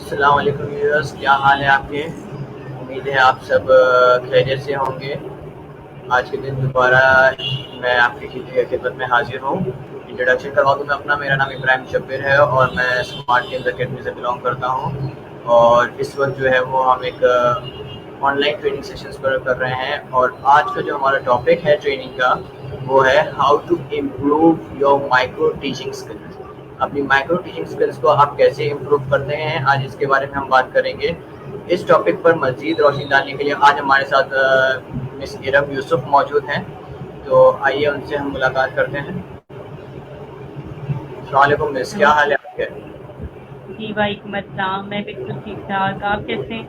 अस्सलाम वालेकुम व्यूअर्स, क्या हाल है आपके। उम्मीद है आप सब खैरियत से होंगे। आज के दिन दोबारा मैं आपकी खिदमत में हाजिर हूँ। इंट्रोडक्शन करवा दूँ मैं अपना। मेरा नाम इब्राहिम शब्बीर है और मैं स्मार्ट गेम्स अकेडमी से बिलोंग करता हूँ। और इस वक्त जो है वो हम एक ऑनलाइन ट्रेनिंग सेशंस पर कर रहे हैं। और आज का जो हमारा टॉपिक है ट्रेनिंग का वो है how to improve your micro teaching skills. अपनी माइक्रो टीचिंग स्किल्स को आप कैसे इम्प्रूव करते हैं, आज इसके बारे में हम बात करेंगे। इस टॉपिक पर मज़ीद रोशनी डालने के लिए आज हमारे साथ मिस इरम यूसुफ मौजूद हैं। तो आइए उनसे हम मुलाकात करते हैं। अस्सलाम वालेकुम मिस, क्या हेलो। हाल है आपके। जी वालेकुम अस्सलाम। मैं बिल्कुल ठीक ठाक, आप कैसे हैं?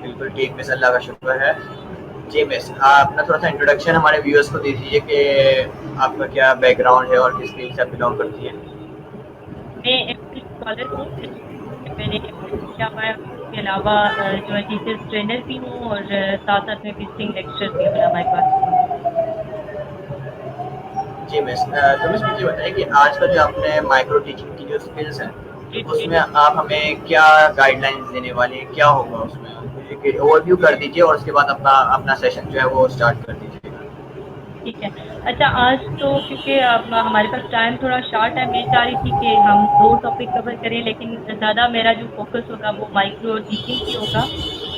बिल्कुल ठीक मिस, अल्लाह का शुक्र है। जी मिस, आप अपना थोड़ा सा इंट्रोडक्शन हमारे व्यूअर्स को दे दीजिए कि आपका क्या बैकग्राउंड है और किस फील्ड से आप बिलोंग करती हैं। मैं एक्चुअली स्कॉलर हूँ। एजुकेशन में मैंने एमटेक किया हुआ है। उसके अलावा जो है टीचर्स ट्रेनर भी हूँ और साथ साथ में विजिटिंग लेक्चर भी हूँ उलमा क्लास में। जी मिस, तो मिस मुझे बताइए कि आज का जो आपने माइक्रो टीचिंग की जो स्किल्स हैं उसमें आप हमें क्या गाइडलाइंस देने वाली हैं, क्या होगा उसमें। मुझे एक ओवरव्यू कर दीजिए और उसके बाद अपना अपना सेशन जो है वो स्टार्ट कर दीजिएगा। ठीक है। अच्छा, आज तो क्योंकि अब हमारे पास टाइम थोड़ा शॉर्ट है, मैं चाह रही थी कि हम दो टॉपिक कवर करें, लेकिन ज़्यादा मेरा जो फोकस होगा वो माइक्रो टीचिंग की होगा।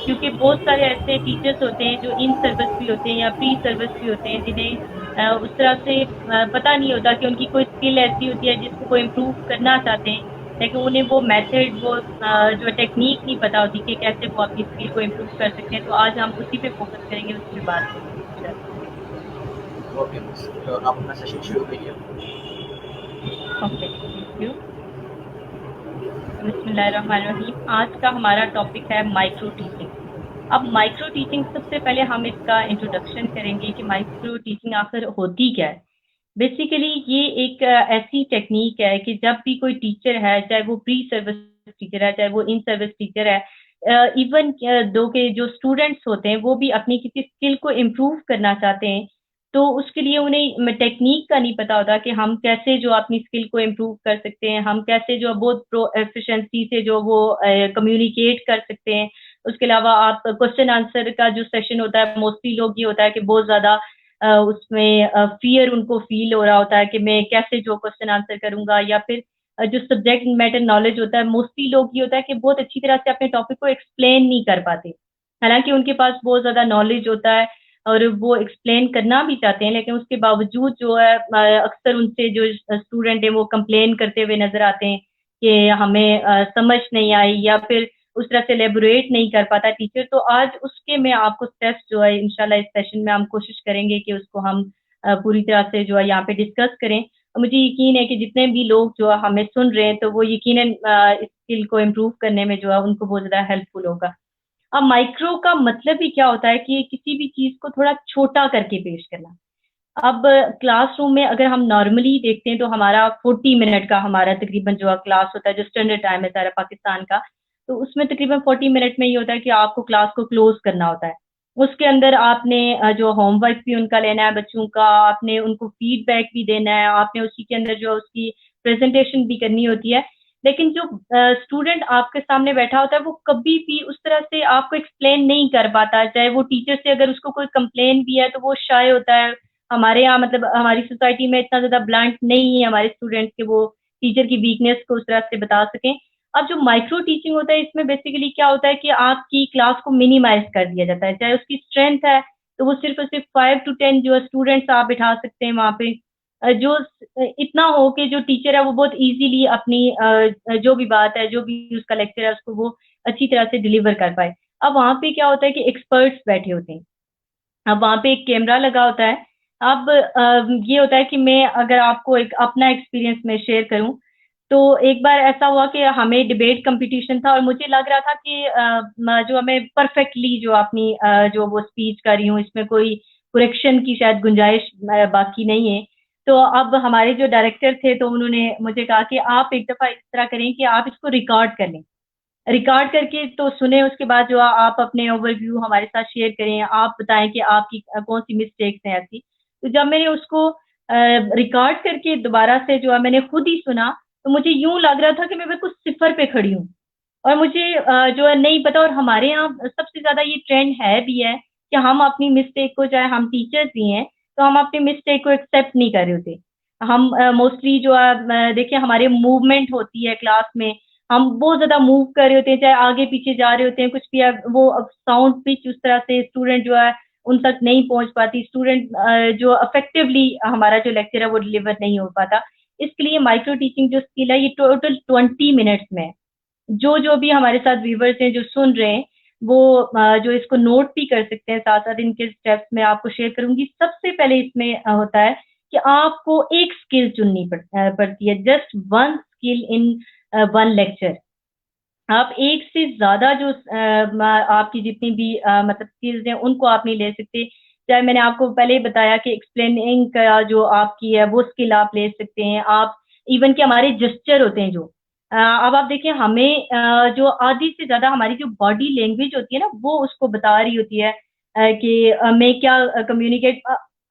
क्योंकि बहुत सारे ऐसे टीचर्स होते हैं जो इन सर्विस भी होते हैं या प्री सर्विस भी होते हैं, जिन्हें उस तरह से पता नहीं होता कि उनकी कोई स्किल ऐसी होती है जिसको वो इम्प्रूव करना चाहते हैं, लेकिन उन्हें वो मेथड वो जो टेक्निक नहीं पता होती कि कैसे वो अपनी स्किल को इम्प्रूव कर सकते हैं। तो आज हम उसी पे फोकस करेंगे, उसी पे बात करेंगे इंशाल्लाह। ओके मिस, तो आप अपना सेशन शुरू करिए। Okay, thank you. बिस्मिल्लाहिर्रहमानिर्रहीम। आज का हमारा टॉपिक है माइक्रो टीचिंग। अब माइक्रो टीचिंग, सबसे पहले हम इसका इंट्रोडक्शन करेंगे कि माइक्रो टीचिंग आखिर होती क्या है। बेसिकली ये एक ऐसी टेक्निक है कि जब भी कोई टीचर है, चाहे वो प्री सर्विस टीचर है, चाहे वो इन सर्विस टीचर है, इवन दो के जो स्टूडेंट्स होते हैं वो भी अपनी किसी स्किल को इम्प्रूव करना चाहते हैं, तो उसके लिए उन्हें टेक्निक का नहीं पता होता कि हम कैसे जो अपनी स्किल को इम्प्रूव कर सकते हैं, हम कैसे जो बहुत प्रो एफिशिएंसी से जो वो कम्युनिकेट कर सकते हैं। उसके अलावा आप क्वेश्चन आंसर का जो सेशन होता है, मोस्टली लोग ये होता है कि बहुत ज़्यादा उसमें फ़ियर उनको फ़ील हो रहा होता है कि मैं कैसे जो क्वेश्चन आंसर करूँगा, या फिर जो सब्जेक्ट मैटर नॉलेज होता है, मोस्टली लोग ये होता है कि बहुत अच्छी तरह से अपने टॉपिक को एक्सप्लेन नहीं कर पाते। हालाँकि उनके पास बहुत ज़्यादा नॉलेज होता है और वो एक्सप्लेन करना भी चाहते हैं, लेकिन उसके बावजूद जो है अक्सर उनसे जो स्टूडेंट हैं वो कंप्लेन करते हुए नज़र आते हैं कि हमें समझ नहीं आई, या फिर उस तरह से एलेबोरेट नहीं कर पाता टीचर। तो आज उसके मैं आपको स्टेप्स जो है इंशाल्लाह इस सेशन में हम कोशिश करेंगे कि उसको हम पूरी तरह से जो है यहाँ पे डिस्कस करें। और मुझे यकीन है कि जितने भी लोग जो है हमें सुन रहे हैं, तो वो यकीनन इस स्किल को इम्प्रूव करने में जो है उनको बहुत ज़्यादा हेल्पफुल होगा। अब माइक्रो का मतलब ही क्या होता है कि किसी भी चीज़ को थोड़ा छोटा करके पेश करना। अब क्लासरूम में अगर हम नॉर्मली देखते हैं तो हमारा 40 मिनट का हमारा तकरीबन जो क्लास होता है, जो स्टैंडर्ड टाइम है सारा पाकिस्तान का, तो उसमें तकरीबन 40 मिनट में ये होता है कि आपको क्लास को क्लोज़ करना होता है। उसके अंदर आपने जो होमवर्क भी उनका लेना है बच्चों का, आपने उनको फीडबैक भी देना है, आपने उसी के अंदर जो उसकी प्रेज़ेंटेशन भी करनी होती है। लेकिन जो स्टूडेंट आपके सामने बैठा होता है, वो कभी भी उस तरह से आपको एक्सप्लेन नहीं कर पाता, चाहे वो टीचर से अगर उसको कोई कंप्लेन भी है, तो वो शाय होता है। हमारे यहाँ मतलब हमारी सोसाइटी में इतना ज़्यादा ब्लंट नहीं है हमारे स्टूडेंट्स के, वो टीचर की वीकनेस को उस तरह से बता सकें। अब जो माइक्रो टीचिंग होता है, इसमें बेसिकली क्या होता है कि आपकी क्लास को मिनिमाइज़ कर दिया जाता है। चाहे उसकी स्ट्रेंथ है, तो वो सिर्फ़ और सिर्फ़ 5 टू 10 जो स्टूडेंट्स आप बिठा सकते हैं वहाँ पे। जो इतना हो कि जो टीचर है वो बहुत ईज़िली अपनी जो भी बात है, जो भी उसका लेक्चर है, उसको वो अच्छी तरह से डिलीवर कर पाए। अब वहाँ पे क्या होता है कि एक्सपर्ट्स बैठे होते हैं। अब वहाँ पे एक कैमरा लगा होता है। अब ये होता है कि मैं अगर आपको एक अपना एक्सपीरियंस मैं शेयर करूँ, तो एक बार ऐसा हुआ कि हमें डिबेट कॉम्पिटिशन था और मुझे लग रहा था कि म जो हमें परफेक्टली जो अपनी जो वो स्पीच कर रही हूँ, इसमें कोई करेक्शन की शायद गुंजाइश बाकी नहीं है। तो अब हमारे जो डायरेक्टर थे, तो उन्होंने मुझे कहा कि आप एक दफ़ा इस तरह करें कि आप इसको रिकॉर्ड कर लें। रिकॉर्ड करके तो सुने, उसके बाद जो आप अपने ओवरव्यू हमारे साथ शेयर करें, आप बताएँ कि आपकी कौन-सी मिस्टेक्स हैं ऐसी। तो जब मैंने उसको रिकॉर्ड करके दोबारा से जो है मैंने खुद ही सुना, तो मुझे यूँ लग रहा था कि मैं बिल्कुल सिफ़र पे खड़ी हूँ। और मुझे जो है नहीं पता, और हमारे यहाँ सबसे ज़्यादा ये ट्रेंड है भी है कि हम अपनी मिस्टेक को, चाहे हम टीचर्स भी हैं, तो हम अपनी मिस्टेक को एक्सेप्ट नहीं कर रहे होते। हम मोस्टली जो है देखिए हमारी मूवमेंट होती है क्लास में, हम बहुत ज़्यादा मूव कर रहे होते हैं, चाहे आगे पीछे जा रहे होते हैं, कुछ भी है, वो अब साउंड पिच उस तरह से स्टूडेंट जो है उन तक नहीं पहुंच पाती, स्टूडेंट जो अफेक्टिवली हमारा जो लेक्चर है वो डिलीवर नहीं हो पाता। इसके लिए माइक्रो टीचिंग जो स्किल है ये टोटल 20 मिनट्स में है। जो जो भी हमारे साथ व्यूवर्स हैं जो सुन रहे हैं, वो जो इसको नोट भी कर सकते हैं, साथ साथ इनके स्टेप्स मैं आपको शेयर करूंगी। सबसे पहले इसमें होता है कि आपको एक स्किल चुननी पड़ती है, just one skill in one lecture. आप एक से ज़्यादा जो आपकी जितनी भी मतलब स्किल्स हैं उनको आप नहीं ले सकते। चाहे मैंने आपको पहले ही बताया कि एक्सप्लेनिंग का जो आपकी है वो स्किल आप ले सकते हैं। आप इवन कि हमारे जेस्चर होते हैं जो अब आप देखिए हमें जो आधी से ज़्यादा हमारी जो बॉडी लैंग्वेज होती है ना वो उसको बता रही होती है कि मैं क्या कम्युनिकेट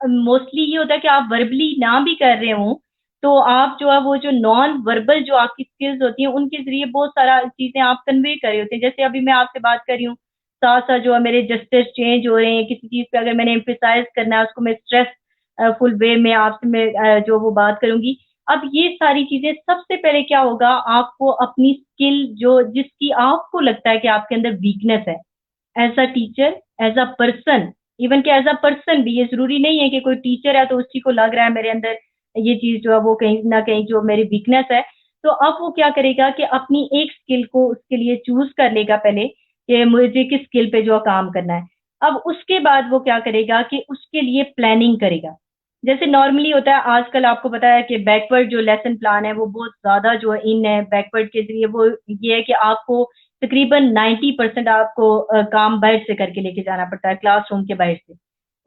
मोस्टली ये होता है कि आप वर्बली ना भी कर रहे हों, तो आप जो है वो जो नॉन वर्बल जो आपकी स्किल्स होती हैं उनके ज़रिए बहुत सारा चीज़ें आप कन्वे कर रहे होते हैं। जैसे अभी मैं आपसे बात कर रही हूँ, साथ-साथ जो है मेरे जेस्चर्स चेंज हो रहे हैं, किसी चीज़ पे अगर मैंने एम्फसाइज़ करना है उसको मैं स्ट्रेस फुल वे में आपसे मैं जो वो बात करूँगी। अब ये सारी चीज़ें सबसे पहले क्या होगा, आपको अपनी स्किल जो जिसकी आपको लगता है कि आपके अंदर वीकनेस है, as a teacher, as a person, even कि एज़ अ पर्सन भी, ये ज़रूरी नहीं है कि कोई टीचर है तो उसी को लग रहा है मेरे अंदर ये चीज़ जो है वो कहीं न कहीं जो मेरी वीकनेस है। तो अब वो क्या करेगा कि अपनी एक स्किल को उसके लिए चूज़ कर लेगा पहले, कि मुझे किस स्किल पे जो है काम करना है। अब उसके बाद वो क्या करेगा कि उसके लिए प्लानिंग करेगा। जैसे नॉर्मली होता है आजकल आपको पता है कि बैकवर्ड जो लेसन प्लान है वो बहुत ज़्यादा जो है इन है, बैकवर्ड के ज़रिए वो ये है कि आपको तकरीबन 90% आपको काम बाहर से करके लेके जाना पड़ता है, क्लासरूम के बाहर से।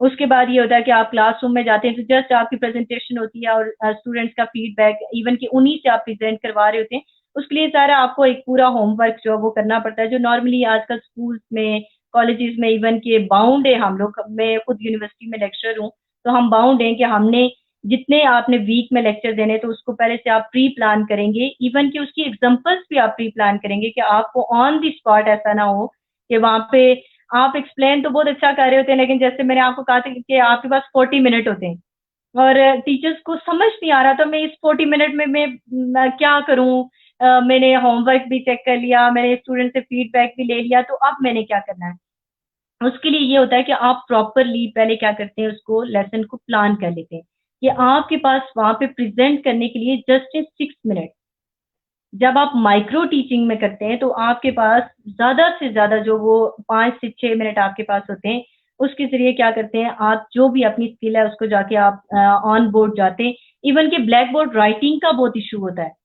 उसके बाद ये होता है कि आप क्लासरूम में जाते हैं तो जस्ट आपकी प्रेज़ेंटेशन होती है और स्टूडेंट्स का फीडबैक इवन कि उन्हीं से आप प्रेज़ेंट करवा रहे होते हैं। उसके लिए सारा आपको एक पूरा होमवर्क जो है वो करना पड़ता है, जो नॉर्मली आजकल स्कूल्स में, कॉलेजेस में इवन के बाउंड है हम लोग। मैं खुद यूनिवर्सिटी में लेक्चरर हूँ, तो हम बाउंड हैं कि हमने जितने आपने वीक में लेक्चर देने तो उसको पहले से आप प्री प्लान करेंगे, इवन कि उसकी एग्जांपल्स भी आप प्री प्लान करेंगे कि आपको ऑन द स्पॉट ऐसा ना हो कि वहाँ पे आप एक्सप्लेन तो बहुत अच्छा कर रहे होते हैं, लेकिन जैसे मैंने आपको कहा था कि आपके पास 40 मिनट होते हैं और टीचर्स को समझ नहीं आ रहा था मैं इस 40 मिनट में मैं क्या करूँ। मैंने होमवर्क भी चेक कर लिया, मैंने स्टूडेंट से फीडबैक भी ले लिया, तो अब मैंने क्या करना है? उसके लिए ये होता है कि आप प्रॉपरली पहले क्या करते हैं, उसको लेसन को प्लान कर लेते हैं कि आपके पास वहाँ पे प्रेज़ेंट करने के लिए जस्ट 6 मिनट। जब आप माइक्रो टीचिंग में करते हैं तो आपके पास ज़्यादा से ज़्यादा जो वो 5 से 6 मिनट आपके पास होते हैं, उसके ज़रिए क्या करते हैं, आप जो भी अपनी स्किल है उसको जाके आप ऑन बोर्ड जाते हैं। इवन कि ब्लैक बोर्ड राइटिंग का बहुत इश्यू होता है।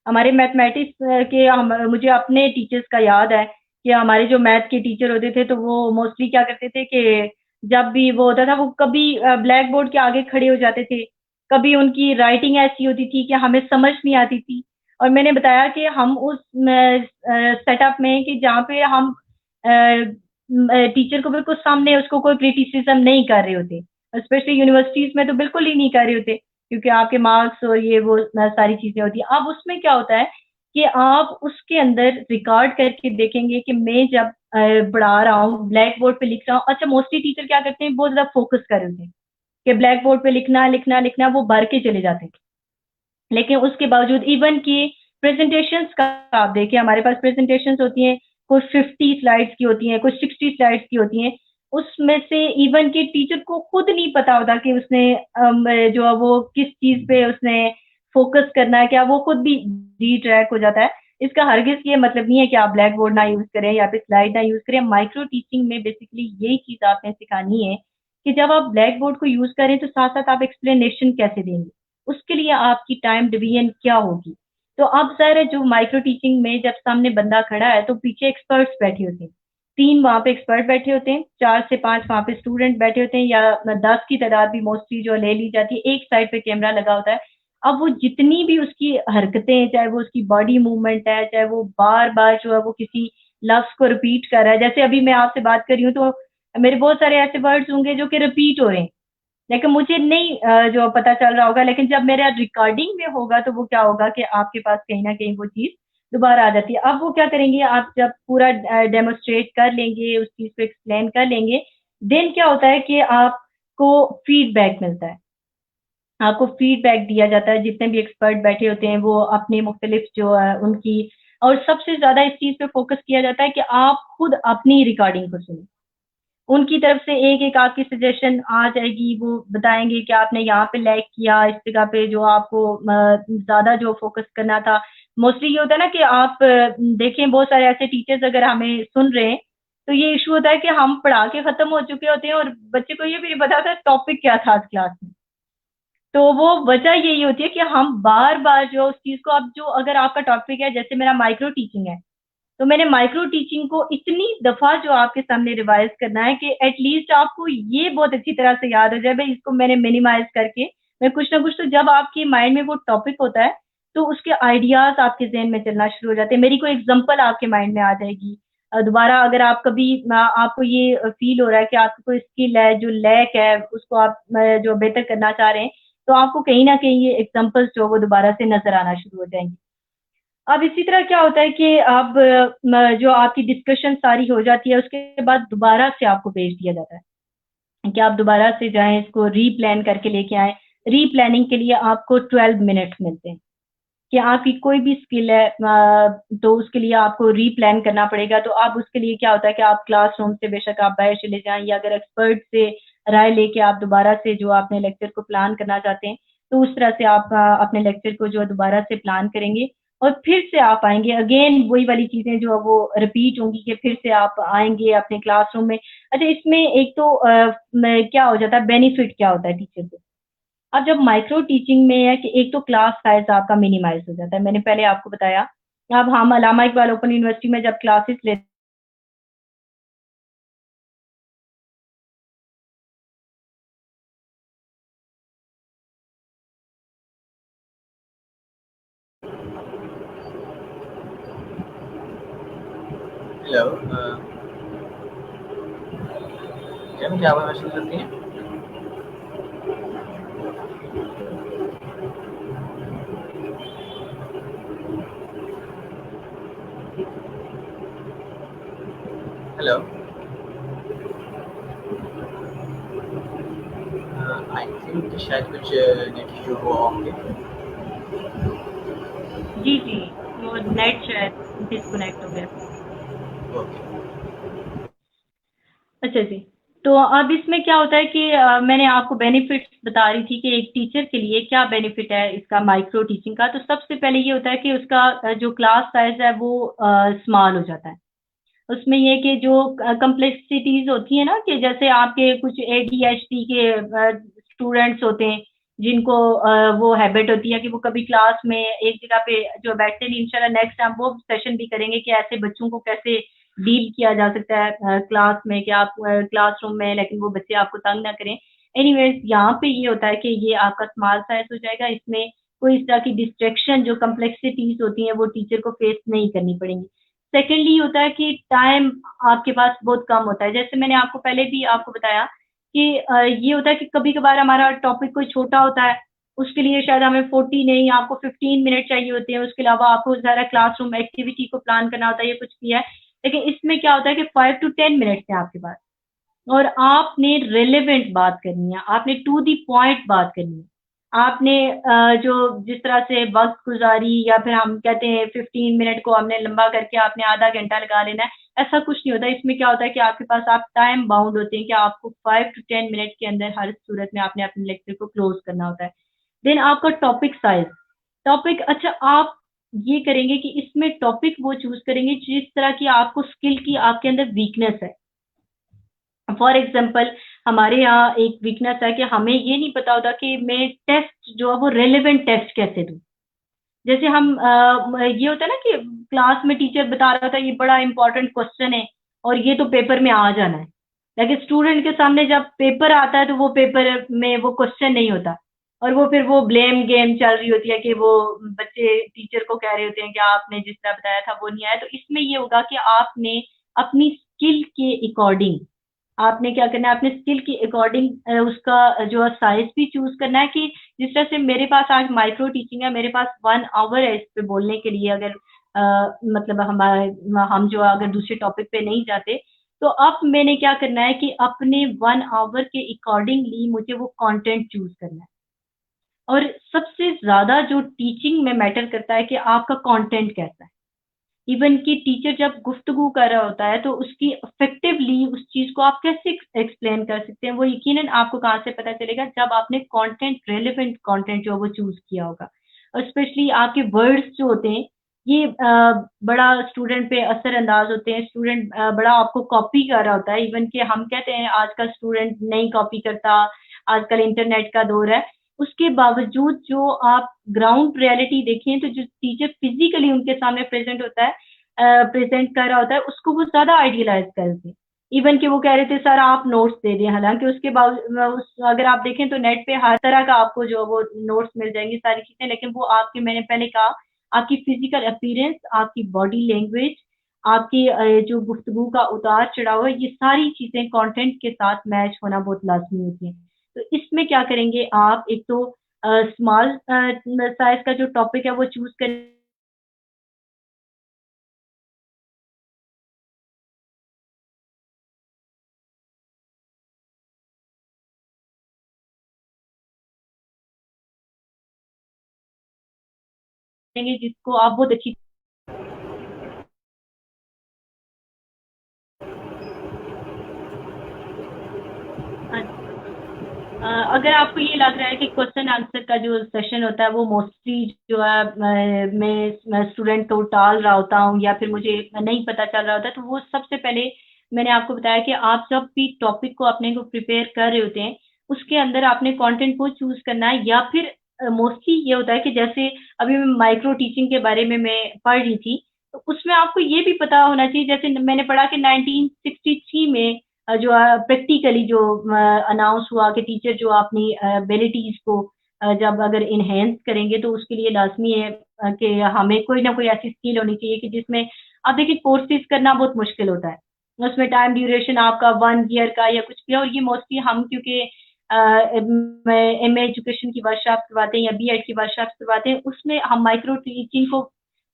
हमारे मैथमेटिक्स के हम मुझे अपने टीचर्स का याद है कि हमारे जो मैथ के टीचर होते थे तो वो मोस्टली क्या करते थे कि जब भी वो होता था वो कभी ब्लैक बोर्ड के आगे खड़े हो जाते थे, कभी उनकी राइटिंग ऐसी होती थी कि हमें समझ नहीं आती थी। और मैंने बताया कि हम उस सेटअप में कि जहाँ पे हम टीचर को बिल्कुल सामने उसको कोई क्रिटिसिज्म नहीं कर रहे होते, स्पेशली यूनिवर्सिटीज़ में तो बिल्कुल ही नहीं कर रहे होते, क्योंकि आपके मार्क्स और ये वो सारी चीज़ें होती हैं। अब उसमें क्या होता है कि आप उसके अंदर रिकॉर्ड करके देखेंगे कि मैं जब पढ़ा रहा हूँ, ब्लैक बोर्ड पे लिख रहा हूँ। अच्छा, मोस्टली टीचर क्या करते हैं, बहुत ज़्यादा फोकस कर रहे होते हैं कि ब्लैक बोर्ड पे लिखना, लिखना, लिखना, वो भर के चले जाते हैं। लेकिन उसके बावजूद इवन कि प्रेजेंटेशंस का आप देखिए, हमारे पास प्रेजेंटेशंस होती हैं, कुछ 50 स्लाइड्स की होती हैं, कुछ 60 स्लाइड्स की होती हैं। उसमें से इवन कि टीचर को खुद नहीं पता होता कि उसने जो है वो किस चीज़ पे उसने फ़ोकस करना है, क्या वो खुद भी डिट्रैक्ट हो जाता है। इसका हरगिज़ ये मतलब नहीं है कि आप ब्लैक बोर्ड ना यूज़ करें या फिर स्लाइड ना यूज़ करें। माइक्रो टीचिंग में बेसिकली यही चीज़ आपने सिखानी है कि जब आप ब्लैक बोर्ड को यूज़ करें तो साथ-साथ आप एक्सप्लेनेशन कैसे देंगे? उसके लिए आपकी टाइम डिवीजन क्या होगी? तो अब ज़ाहिर है जो माइक्रो टीचिंग में जब सामने बंदा खड़ा है तो पीछे एक्सपर्ट्स बैठे होते हैं। 3 वहाँ पे एक्सपर्ट बैठे होते हैं, 4 से 5 वहाँ पे स्टूडेंट बैठे होते हैं, या 10 की तादाद भी मोस्टली जो ले ली जाती है। एक साइड पे कैमरा लगा होता है। अब वो जितनी भी उसकी हरकतें हैं, चाहे वो उसकी बॉडी मूवमेंट है, चाहे वो बार-बार जो है वो किसी लफ्ज़ को रिपीट कर रहा है। जैसे अभी मैं आपसे बात कर रही हूँ तो मेरे बहुत सारे ऐसे वर्ड्स होंगे जो कि रिपीट हो रहे हैं। लेकिन मुझे नहीं जो पता चल रहा होगा, लेकिन जब मेरा रिकॉर्डिंग में होगा तो वो क्या होगा कि आपके पास कहीं न कहीं वो चीज़ दोबारा आ जाती है। अब वो क्या करेंगे, आप जब पूरा डेमोस्ट्रेट कर लेंगे, उस चीज़ को एक्सप्लेन कर लेंगे, देन क्या होता है कि आपको फीडबैक मिलता है। आपको फीडबैक दिया जाता है, जितने भी एक्सपर्ट बैठे होते हैं वो अपनी मुख्तलिफ जो है उनकी, और सबसे ज़्यादा इस चीज़ पे फोकस किया जाता है कि आप खुद अपनी रिकॉर्डिंग को सुनें। उनकी तरफ से एक-एक आपकी सजेशन आ जाएगी, वो बताएँगे कि आपने यहाँ पे लैग किया, इस जगह पे जो आपको ज़्यादा जो फ़ोकस करना था। मोस्टली ये होता है ना कि आप देखें बहुत सारे ऐसे टीचर्स अगर हमें सुन रहे हैं, तो ये इश्यू होता है कि हम पढ़ा के खत्म हो चुके होते हैं और बच्चे को ये भी नहीं पता था टॉपिक क्या था आज क्लास में। तो वो वजह यही होती है कि हम बार-बार जो उस चीज़ को, अब जो अगर आपका टॉपिक है जैसे मेरा माइक्रो टीचिंग है, तो मैंने माइक्रो टीचिंग को इतनी दफ़ा जो आपके सामने रिवाइज़ करना है कि एट लीस्ट आपको ये बहुत अच्छी तरह से याद हो जाए, भई इसको मैंने मिनिमाइज़ करके, मैं कुछ ना कुछ, तो जब आपके माइंड में वो टॉपिक होता है, तो उसके आइडियाज़ आपके ज़हन में चलना शुरू हो जाते हैं। मेरी कोई एग्ज़ाम्पल आपके माइंड में आ जाएगी। दोबारा अगर आप कभी आपको ये फ़ील हो रहा है कि आपकी कोई स्किल है, जो लैक है, उसको आप जो बेहतर करना चाह रहे हैं, तो आपको कहीं न कहीं ये एग्ज़ाम्पल्स जो है वो दोबारा से नज़र आना शुरू हो जाएँगी। अब इसी तरह क्या होता है कि अब जो आपकी डिस्कशन सारी हो जाती है, उसके बाद दोबारा से आपको भेज दिया जाता है कि आप दोबारा से जाएँ, इसको रीप्लान करके लेके आएँ। रीप्लानिंग के लिए आपको 12 मिनट्स मिलते हैं कि आपकी कोई भी स्किल है, तो उसके लिए आपको रीप्लान करना पड़ेगा। तो आप उसके लिए क्या होता है कि आप क्लासरूम से बेशक आप बाहर चले जाएँ, या अगर एक्सपर्ट से राय लेके आप दोबारा से जो आपने लेक्चर को प्लान करना चाहते हैं, तो उस तरह से आप अपने लेक्चर को जो है दोबारा से प्लान करेंगे और फिर से आप आएँगे, अगेन वही वाली चीज़ें जो है वो रिपीट होंगी कि फिर से आप आएँगे अपने क्लासरूम में। अच्छा, इसमें एक तो क्या हो जाता है, बेनिफिट क्या होता है टीचर को? अब जब माइक्रो टीचिंग में है कि एक तो क्लास साइज़ आपका मिनिमाइज़ हो जाता है। मैंने पहले आपको बताया। अब हम अल्लामा इकबाल ओपन यूनिवर्सिटी में जब क्लासेस ले, हेलो, क्या मुझे आवाज़ महसूस होती है? हेलो, आई थिंक शायद कुछ नेट इशू हुआ होंगे। जी, जी, वो नेट शायद डिस्कनेक्ट हो गया। ओके। अच्छा जी। तो अब इसमें क्या होता है कि मैंने आपको बेनिफिट्स बता रही थी कि एक टीचर के लिए क्या बेनिफिट है इसका माइक्रो टीचिंग का। तो सबसे पहले ये होता है कि उसका जो क्लास साइज़ है वो स्मॉल हो जाता है। उसमें ये कि जो कॉम्प्लेक्सिटीज़ होती है ना, कि जैसे आपके कुछ एडीएचडी के स्टूडेंट्स होते हैं, जिनको वो हैबिट होती है कि वो कभी क्लास में एक जगह पे जो बैठते नहीं, इंशाल्लाह नेक्स्ट टाइम वो सेशन भी करेंगे कि ऐसे बच्चों को कैसे डील किया जा सकता है क्लास में, कि आप क्लासरूम में लेकिन वो बच्चे आपको तंग ना करें। एनीवेज़ यहाँ पे ये होता है कि ये आपका स्मॉल साइज़ हो जाएगा, इसमें कोई इस तरह की डिस्ट्रैक्शन जो कॉम्प्लेक्सिटीज़ होती हैं वो टीचर को फेस नहीं करनी पड़ेंगी। सेकेंडली होता है कि टाइम आपके पास बहुत कम होता है। जैसे मैंने आपको पहले भी आपको बताया कि ये होता है कि कभी-कभार हमारा टॉपिक कोई छोटा होता है, उसके लिए शायद हमें 40 नहीं, आपको 15 मिनट चाहिए होते हैं, उसके अलावा आपको ज़रा क्लासरूम एक्टिविटी को प्लान करना होता है, ये कुछ भी है। लेकिन इसमें क्या होता है कि 5 टू 10 मिनट्स हैं आपके पास, और आपने रिलेवेंट बात करनी है, आपने टू द पॉइंट बात करनी है। आपने जो जिस तरह से वक़्त गुज़ारी, या फिर हम कहते हैं 15 मिनट को हमने लंबा करके आपने आधा घंटा लगा लेना है, ऐसा कुछ नहीं होता है। इसमें क्या होता है कि आपके पास आप टाइम बाउंड होते हैं कि आपको 5 टू 10 मिनट के अंदर हर सूरत में आपने अपने लेक्चर को क्लोज़ करना होता है। देन आपका टॉपिक साइज़, टॉपिक, अच्छा, आप ये करेंगे कि इसमें टॉपिक वो चूज़ करेंगे जिस तरह की आपको स्किल की आपके अंदर वीकनेस है। फॉर एग्जाम्पल, हमारे यहाँ एक वीकनेस है कि हमें ये नहीं पता होता कि मैं टेस्ट जो है वो रेलेवेंट टेस्ट कैसे दूँ। जैसे हम ये होता है ना कि क्लास में टीचर बता रहा था ये बड़ा इंपॉर्टेंट क्वेश्चन है और ये तो पेपर में आ जाना है, लेकिन स्टूडेंट के सामने जब पेपर आता है तो वो पेपर में वो क्वेश्चन नहीं होता, और वो फिर वो ब्लेम गेम चल रही होती है कि वो बच्चे टीचर को कह रहे होते हैं कि आपने जिस तरह बताया था वो नहीं आया। तो इसमें ये होगा कि आपने अपनी स्किल के अकॉर्डिंग, आपने क्या करना है, अपने स्किल के अकॉर्डिंग उसका जो है साइज़ भी चूज़ करना है कि जिस तरह से मेरे पास आज माइक्रो टीचिंग है, मेरे पास 1 आवर है इस पे बोलने के लिए, अगर मतलब हम जो अगर दूसरे टॉपिक पे नहीं जाते, तो अब मैंने क्या करना है कि अपने 1 आवर के अकॉर्डिंगली मुझे वो कंटेंट चूज़ करना है। और सबसे ज़्यादा जो टीचिंग में मैटर करता है कि आपका कंटेंट कैसा है। इवन कि टीचर जब गुफ्तगू कर रहा होता है तो उसकी इफेक्टिवली उस चीज़ को आप कैसे एक्सप्लेन कर सकते हैं, वो यकीनन आपको कहाँ से पता चलेगा, जब आपने कंटेंट रेलेवेंट कंटेंट जो है वो चूज़ किया होगा। और स्पेशली आपके वर्ड्स जो होते हैं, ये बड़ा स्टूडेंट पे असर अंदाज होते हैं। स्टूडेंट बड़ा आपको कॉपी कर रहा होता है। इवन कि हम कहते हैं आज का स्टूडेंट नहीं कॉपी करता, आजकल इंटरनेट का दौर है। उसके बावजूद जो आप ग्राउंड रियलिटी देखें, तो जो टीचर फिजिकली उनके सामने प्रेजेंट होता है, प्रेजेंट कर रहा होता है, उसको वो ज़्यादा आइडियलाइज़ करते हैं। इवन कि वो कह रहे थे सर आप नोट्स दे दें, हालाँकि उसके अगर आप देखें तो नेट पे हर तरह का आपको जो वो नोट्स मिल जाएँगी सारी चीज़ें, लेकिन वो आपकी, मैंने पहले कहा, आपकी फिजिकल अपीयरेंस, आपकी बॉडी लैंग्वेज, आपकी जो गुफ्तगू का उतार-चढ़ाव है, ये सारी चीज़ें कंटेंट के साथ मैच होना बहुत लाज़मी होती है। तो इसमें क्या करेंगे आप, एक तो स्मॉल साइज़ का जो टॉपिक है वो चूज़ करेंगे जिसको आप बहुत अच्छी हाँ अगर आपको ये लग रहा है कि क्वेश्चन आंसर का जो सेशन होता है वो मोस्टली जो है मैं स्टूडेंट को टाल रहा होता हूँ या फिर मुझे नहीं पता चल रहा होता है, तो वो सबसे पहले मैंने आपको बताया कि आप जब भी टॉपिक को अपने को प्रिपेयर कर रहे होते हैं, उसके अंदर आपने कंटेंट को चूज करना है। या फिर मोस्टली ये होता है कि जैसे अभी मैं माइक्रो टीचिंग के बारे में मैं पढ़ रही थी, तो उसमें आपको ये भी पता होना चाहिए, जैसे मैंने पढ़ा कि 1963 में जो प्रैक्टिकली जो अनाउंस हुआ कि टीचर जो अपनी एबिलिटीज को जब अगर इनहेंस करेंगे, तो उसके लिए लाजमी है कि हमें कोई ना कोई ऐसी स्किल होनी चाहिए कि जिसमें, आप देखिए कोर्सेज करना बहुत मुश्किल होता है, उसमें टाइम ड्यूरेशन आपका 1 ईयर का या कुछ भी है। और ये मोस्टली हम क्योंकि एम एजुकेशन की वर्कशॉप करवाते हैं या बी एड की वर्कशॉप करवाते हैं, उसमें हम माइक्रो टीचिंग को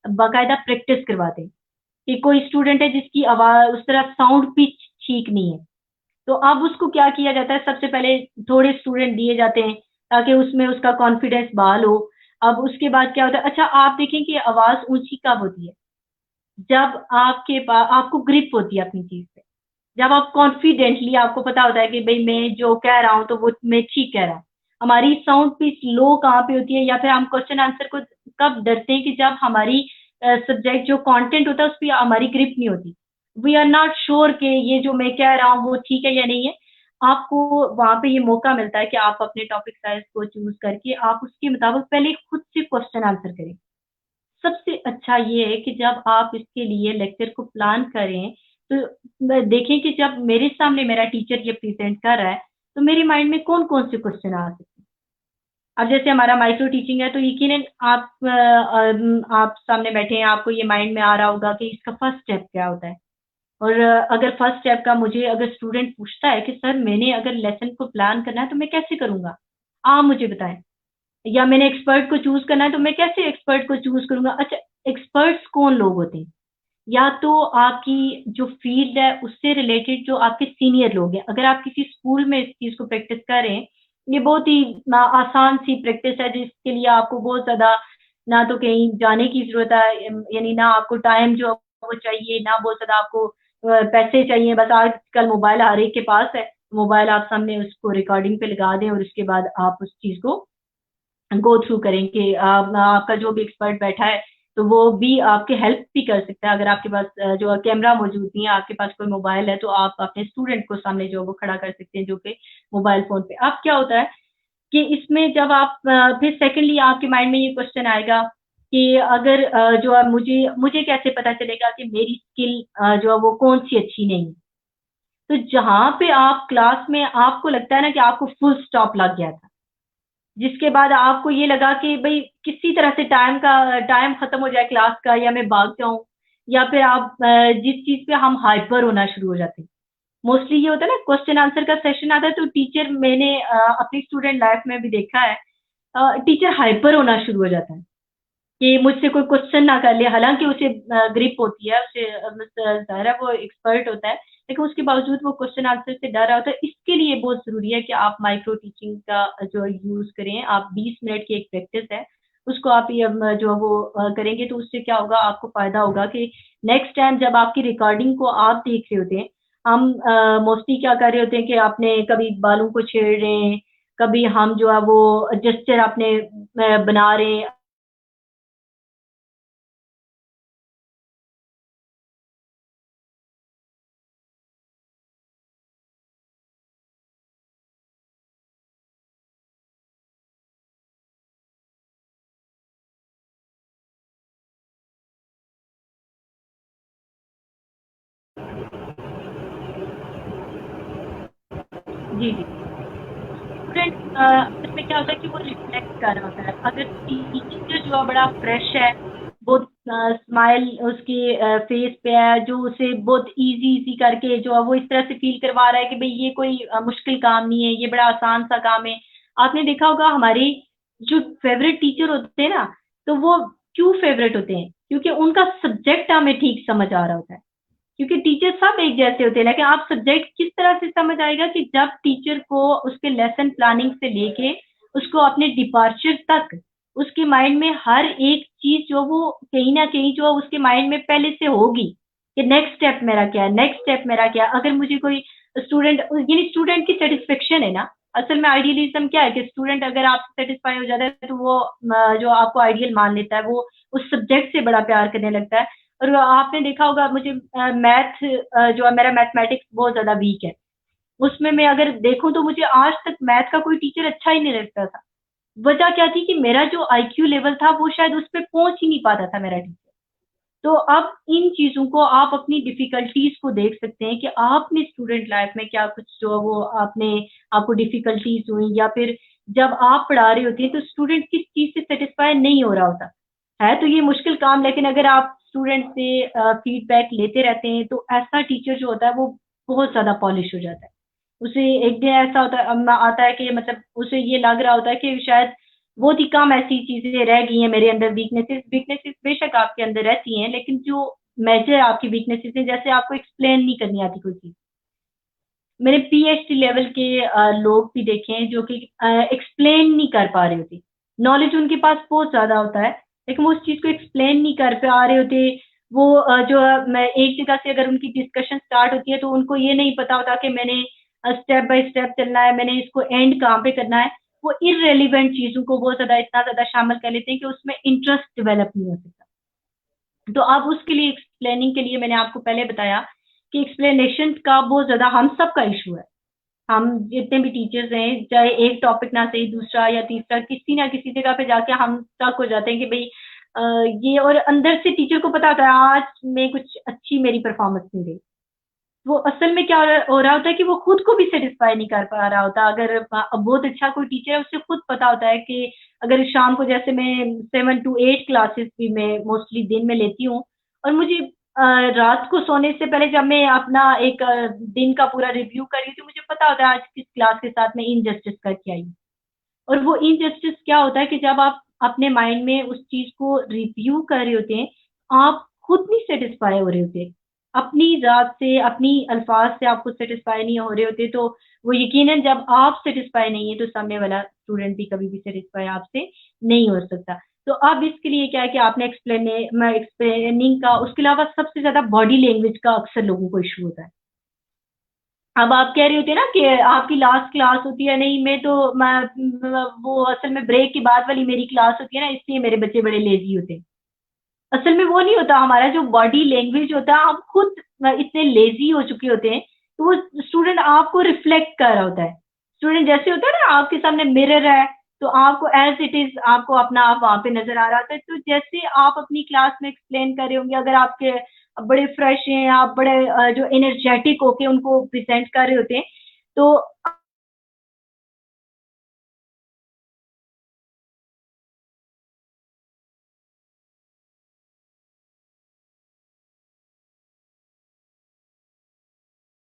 बाकायदा प्रैक्टिस करवाते हैं कि कोई स्टूडेंट है जिसकी आवाज उस तरह साउंड पिच ठीक नहीं है, तो अब उसको क्या किया जाता है, सबसे पहले थोड़े स्टूडेंट दिए जाते हैं ताकि उसमें उसका कॉन्फिडेंस बहाल हो। अब उसके बाद क्या होता है, अच्छा आप देखें कि आवाज़ ऊँची कब होती है? जब आपके पास आपको ग्रिप होती है अपनी चीज़ पे। जब आप कॉन्फिडेंटली, आपको पता होता है कि भई मैं जो कह रहा हूँ तो वो मैं ठीक कह रहा हूँ। हमारी साउंड पिच लो कहाँ पे होती है, या फिर हम क्वेश्चन आंसर को कब डरते हैं कि जब हमारी सब्जेक्ट जो कंटेंट होता है उस पे हमारी ग्रिप नहीं होती। वी आर नॉट श्योर कि ये जो मैं कह रहा हूँ वो ठीक है या नहीं है। आपको वहाँ पे ये मौका मिलता है कि आप अपने टॉपिक साइज़ को चूज़ करके आप उसके मुताबिक पहले खुद से क्वेश्चन आंसर करें। सबसे अच्छा ये है कि जब आप इसके लिए लेक्चर को प्लान करें, तो देखें कि जब मेरे सामने मेरा टीचर ये प्रेज़ेंट कर रहा है, तो मेरे माइंड में कौन-कौन से क्वेश्चन आ सकते हैं। अब जैसे हमारा माइक्रो टीचिंग है, तो यकीनन आप सामने बैठे हैं, आपको ये माइंड में आ रहा होगा कि इसका फर्स्ट स्टेप क्या होता है। और अगर फर्स्ट स्टेप का मुझे अगर स्टूडेंट पूछता है कि सर मैंने अगर लेसन को प्लान करना है तो मैं कैसे करूँगा? आप मुझे बताएँ। या मैंने एक्सपर्ट को चूज़ करना है तो मैं कैसे एक्सपर्ट को चूज़ करूँगा? अच्छा, एक्सपर्ट्स कौन लोग होते हैं? या तो आपकी जो फ़ील्ड है उससे रिलेटेड जो आपके सीनियर लोग हैं। अगर आप किसी स्कूल में इस चीज़ को प्रैक्टिस कर रहे हैं, ये बहुत ही आसान सी प्रैक्टिस है जिसके लिए आपको बहुत ज़्यादा ना तो कहीं जाने की ज़रूरत है, यानी ना आपको टाइम जो है वो चाहिए, ना बहुत ज़्यादा आपको पैसे चाहिए। बस आजकल मोबाइल हर एक के पास है। मोबाइल आप सामने उसको रिकॉर्डिंग पे लगा दें और उसके बाद आप उस चीज़ को गो थ्रू करें कि आपका जो भी एक्सपर्ट बैठा है, तो वो भी आपकी हेल्प भी कर सकता है। अगर आपके पास जो कैमरा मौजूद नहीं है, आपके पास कोई मोबाइल है, तो आप अपने स्टूडेंट को सामने जो है वो खड़ा कर सकते हैं, जो कि मोबाइल फ़ोन पे। अब क्या होता है कि इसमें जब आप फिर सेकंडली आपके माइंड में ये क्वेश्चन आएगा कि अगर जो है मुझे मुझे कैसे पता चलेगा कि मेरी स्किल जो है वो कौन-सी अच्छी नहीं है। तो जहाँ पे आप क्लास में आपको लगता है ना कि आपको फुल स्टॉप लग गया था। जिसके बाद आपको ये लगा कि भई किसी तरह से टाइम खत्म हो जाए क्लास का, या मैं भाग जाऊँ, या फिर आप जिस चीज़ पे हम हाइपर होना शुरू हो जाते हैं। मोस्टली ये होता है ना, क्वेश्चन आंसर का सेशन आता है तो टीचर, मैंने अपनी स्टूडेंट लाइफ में भी देखा है, टीचर हाइपर होना शुरू हो जाता है कि मुझसे कोई क्वेश्चन ना कर ले, हालांकि उसे ग्रिप होती है, उसे ज़ाहिर है वो एक्सपर्ट होता है, लेकिन उसके बावजूद वो क्वेश्चन आंसर से डर रहा होता है। इसके लिए बहुत ज़रूरी है कि आप माइक्रो टीचिंग का जो यूज़ करें। आप 20 मिनट की एक प्रैक्टिस है, उसको आप ये जो वो करेंगे तो उससे क्या होगा, आपको फ़ायदा होगा कि नेक्स्ट टाइम जब आपकी रिकॉर्डिंग को आप देख रहे होते हैं, हम मोस्टली क्या कर रहे होते हैं कि आपने कभी बालों को छेड़ रहे हैं, कभी हम जो है वो जेस्चर अपने बना रहे हैं। जी, जी। स्टूडेंट इसमें क्या होता है कि वो रिफ्लेक्ट कर रहा होता है। अगर टीचर जो है बड़ा फ्रेश है, बहुत स्माइल उसके फेस पे है, जो उसे बहुत इजी इजी करके जो है वो इस तरह से फील करवा रहा है कि भाई ये कोई मुश्किल काम नहीं है, ये बड़ा आसान सा काम है। आपने देखा होगा हमारी जो फेवरेट टीचर होते हैं ना, तो वो क्यों फेवरेट होते हैं? क्योंकि उनका सब्जेक्ट हमें ठीक समझ आ रहा होता है। क्योंकि टीचर सब एक जैसे होते हैं, लेकिन आप सब्जेक्ट किस तरह से समझ आएगा कि जब टीचर को उसके लेसन प्लानिंग से लेके उसको अपने डिपार्चर तक उसके माइंड में हर एक चीज जो वो कहीं ना कहीं जो उसके माइंड में पहले से होगी कि नेक्स्ट स्टेप मेरा क्या है, नेक्स्ट स्टेप मेरा क्या है। अगर मुझे कोई स्टूडेंट, यानी स्टूडेंट की सेटिस्फेक्शन है ना, असल में आइडियलिज्म क्या है कि स्टूडेंट अगर आपसे सेटिस्फाई हो जाता है तो वो जो आपको आइडियल मान लेता है, वो उस सब्जेक्ट से बड़ा प्यार करने लगता है। और आपने देखा होगा, मुझे मैथ जो है, मेरा मैथमेटिक्स बहुत ज़्यादा वीक है। उसमें मैं अगर देखूँ तो मुझे आज तक मैथ का कोई टीचर अच्छा ही नहीं लगता था। वजह क्या थी कि मेरा जो आईक्यू लेवल था वो शायद उस पे पहुँच ही नहीं पाता था मेरा टीचर। तो अब इन चीज़ों को आप अपनी डिफ़िकल्टीज़ को देख सकते हैं कि आपने स्टूडेंट लाइफ़ में क्या कुछ जो है वो आपने आपको डिफ़िकल्टीज़ हुई, या फिर जब आप पढ़ा रहे होते हैं तो स्टूडेंट किस चीज़ से सैटिस्फाई नहीं हो रहा होता। है तो ये मुश्किल काम, लेकिन अगर आप स्टूडेंट से फीडबैक लेते रहते हैं तो ऐसा टीचर जो होता है वो बहुत ज़्यादा पॉलिश हो जाता है। उसे एक दिन ऐसा होता है आता है कि मतलब उसे ये लग रहा होता है कि शायद बहुत ही कम ऐसी चीज़ें रह गई हैं मेरे अंदर, वीकनेसेस वीकनेसेस बेशक आपके अंदर रहती हैं, लेकिन जो मेजर आपकी वीकनेसेस हैं, जैसे आपको एक्सप्लेन नहीं करनी आती कोई चीज़। मैंने पीएचडी लेवल के लोग भी देखे हैं जो कि एक्सप्लेन नहीं कर पा रहे होते। नॉलेज उनके पास बहुत ज़्यादा होता है, लेकिन वो उस चीज़ को एक्सप्लेन नहीं कर पा रहे होते। वो जो है, मैं एक जगह से अगर उनकी डिस्कशन स्टार्ट होती है तो उनको ये नहीं पता होता कि मैंने स्टेप बाय स्टेप चलना है, मैंने इसको एंड कहाँ पे करना है। वो इर्रेलेवेंट चीज़ों को बहुत ज़्यादा इतना ज़्यादा शामिल कर लेते हैं कि उसमें इंटरेस्ट डेवलप नहीं हो सकता। तो अब उसके लिए एक्सप्लेनिंग के लिए मैंने आपको पहले बताया कि एक्सप्लेनेशन का बहुत ज़्यादा हम सबका इश्यू है। हम जितने भी टीचर्स हैं, चाहे एक टॉपिक ना सही, दूसरा या तीसरा, किसी ना किसी जगह पे जाके हम स्टक हो जाते हैं कि भई ये, और अंदर से टीचर को पता होता है आज मैं कुछ अच्छी मेरी परफॉर्मेंस नहीं रही। वो असल में क्या हो रहा होता है कि वो खुद को भी सैटिस्फाई नहीं कर पा रहा होता। अगर बहुत अच्छा कोई टीचर है, उसे खुद पता होता है कि अगर शाम को, जैसे मैं 7 टू 8 क्लासेस भी मैं मोस्टली दिन में लेती हूँ, और मुझे रात को सोने से पहले जब मैं अपना एक दिन का पूरा रिव्यू कर रही हूँ, तो मुझे पता होता है आज किस क्लास के साथ मैं इनजस्टिस करके आई हूँ। और वो इनजस्टिस क्या होता है कि जब आप अपने माइंड में उस चीज़ को रिव्यू कर रहे होते हैं, आप खुद नहीं सैटिस्फाई हो रहे होते। अपनी ज़ात से, अपनी अल्फाज से आप खुद सैटिस्फाई नहीं हो रहे होते, तो वो यकीनन जब आप सैटिस्फाई नहीं है, तो सामने वाला स्टूडेंट भी कभी भी सैटिस्फाई आपसे नहीं हो सकता। तो अब इसके लिए क्या है कि आपने एक्सप्लेनिंग का, उसके अलावा सबसे ज़्यादा बॉडी लैंग्वेज का अक्सर लोगों को इश्यू होता है। अब आप कह रही होती है ना कि आपकी लास्ट क्लास होती है, नहीं मैं तो वो असल में ब्रेक के बाद वाली मेरी क्लास होती है ना, इसलिए मेरे बच्चे बड़े लेजी होते हैं। असल में वो नहीं होता, हमारा जो बॉडी लैंग्वेज होता है, हम खुद इतने लेजी हो चुके होते हैं, तो वो स्टूडेंट आपको रिफ्लेक्ट कर रहा होता है। स्टूडेंट जैसे होता है ना, आपके सामने मिरर है, तो आपको एज इट इज आपको अपना आप वहां पे नजर आ रहा होता है। तो जैसे आप अपनी क्लास में एक्सप्लेन कर रहे होंगे, अगर आपके बड़े फ्रेश हैं, आप बड़े जो एनर्जेटिक होके उनको प्रेजेंट कर रहे होते हैं, तो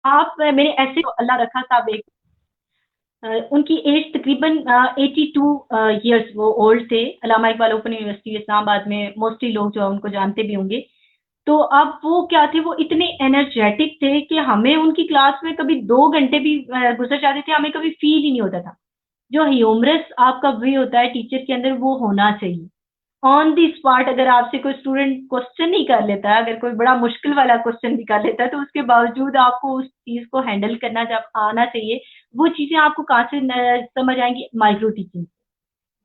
आप मैंने ऐसे अल्लाह रखा साहब एक उनकी एज तकरीबन 82 ईयर्स वो ओल्ड थे। अल्लामा इकबाल ओपन यूनिवर्सिटी इस्लामाबाद में मोस्टली लोग जो है उनको जानते भी होंगे। तो अब वो क्या थे, वो इतने एनर्जेटिक थे कि हमें उनकी क्लास में कभी 2 घंटे भी गुजर जाते थे, हमें कभी फील ही नहीं होता था। जो ह्यूमरस आपका वे होता है टीचर के अंदर, वो होना चाहिए। ऑन दी स्पॉट अगर आपसे कोई स्टूडेंट क्वेश्चन ही कर लेता है, अगर कोई बड़ा मुश्किल वाला क्वेश्चन भी कर लेता है, तो उसके बावजूद आपको उस चीज को हैंडल करना जब आना चाहिए। वो चीजें आपको कहाँ से समझ आएंगी? Micro teaching.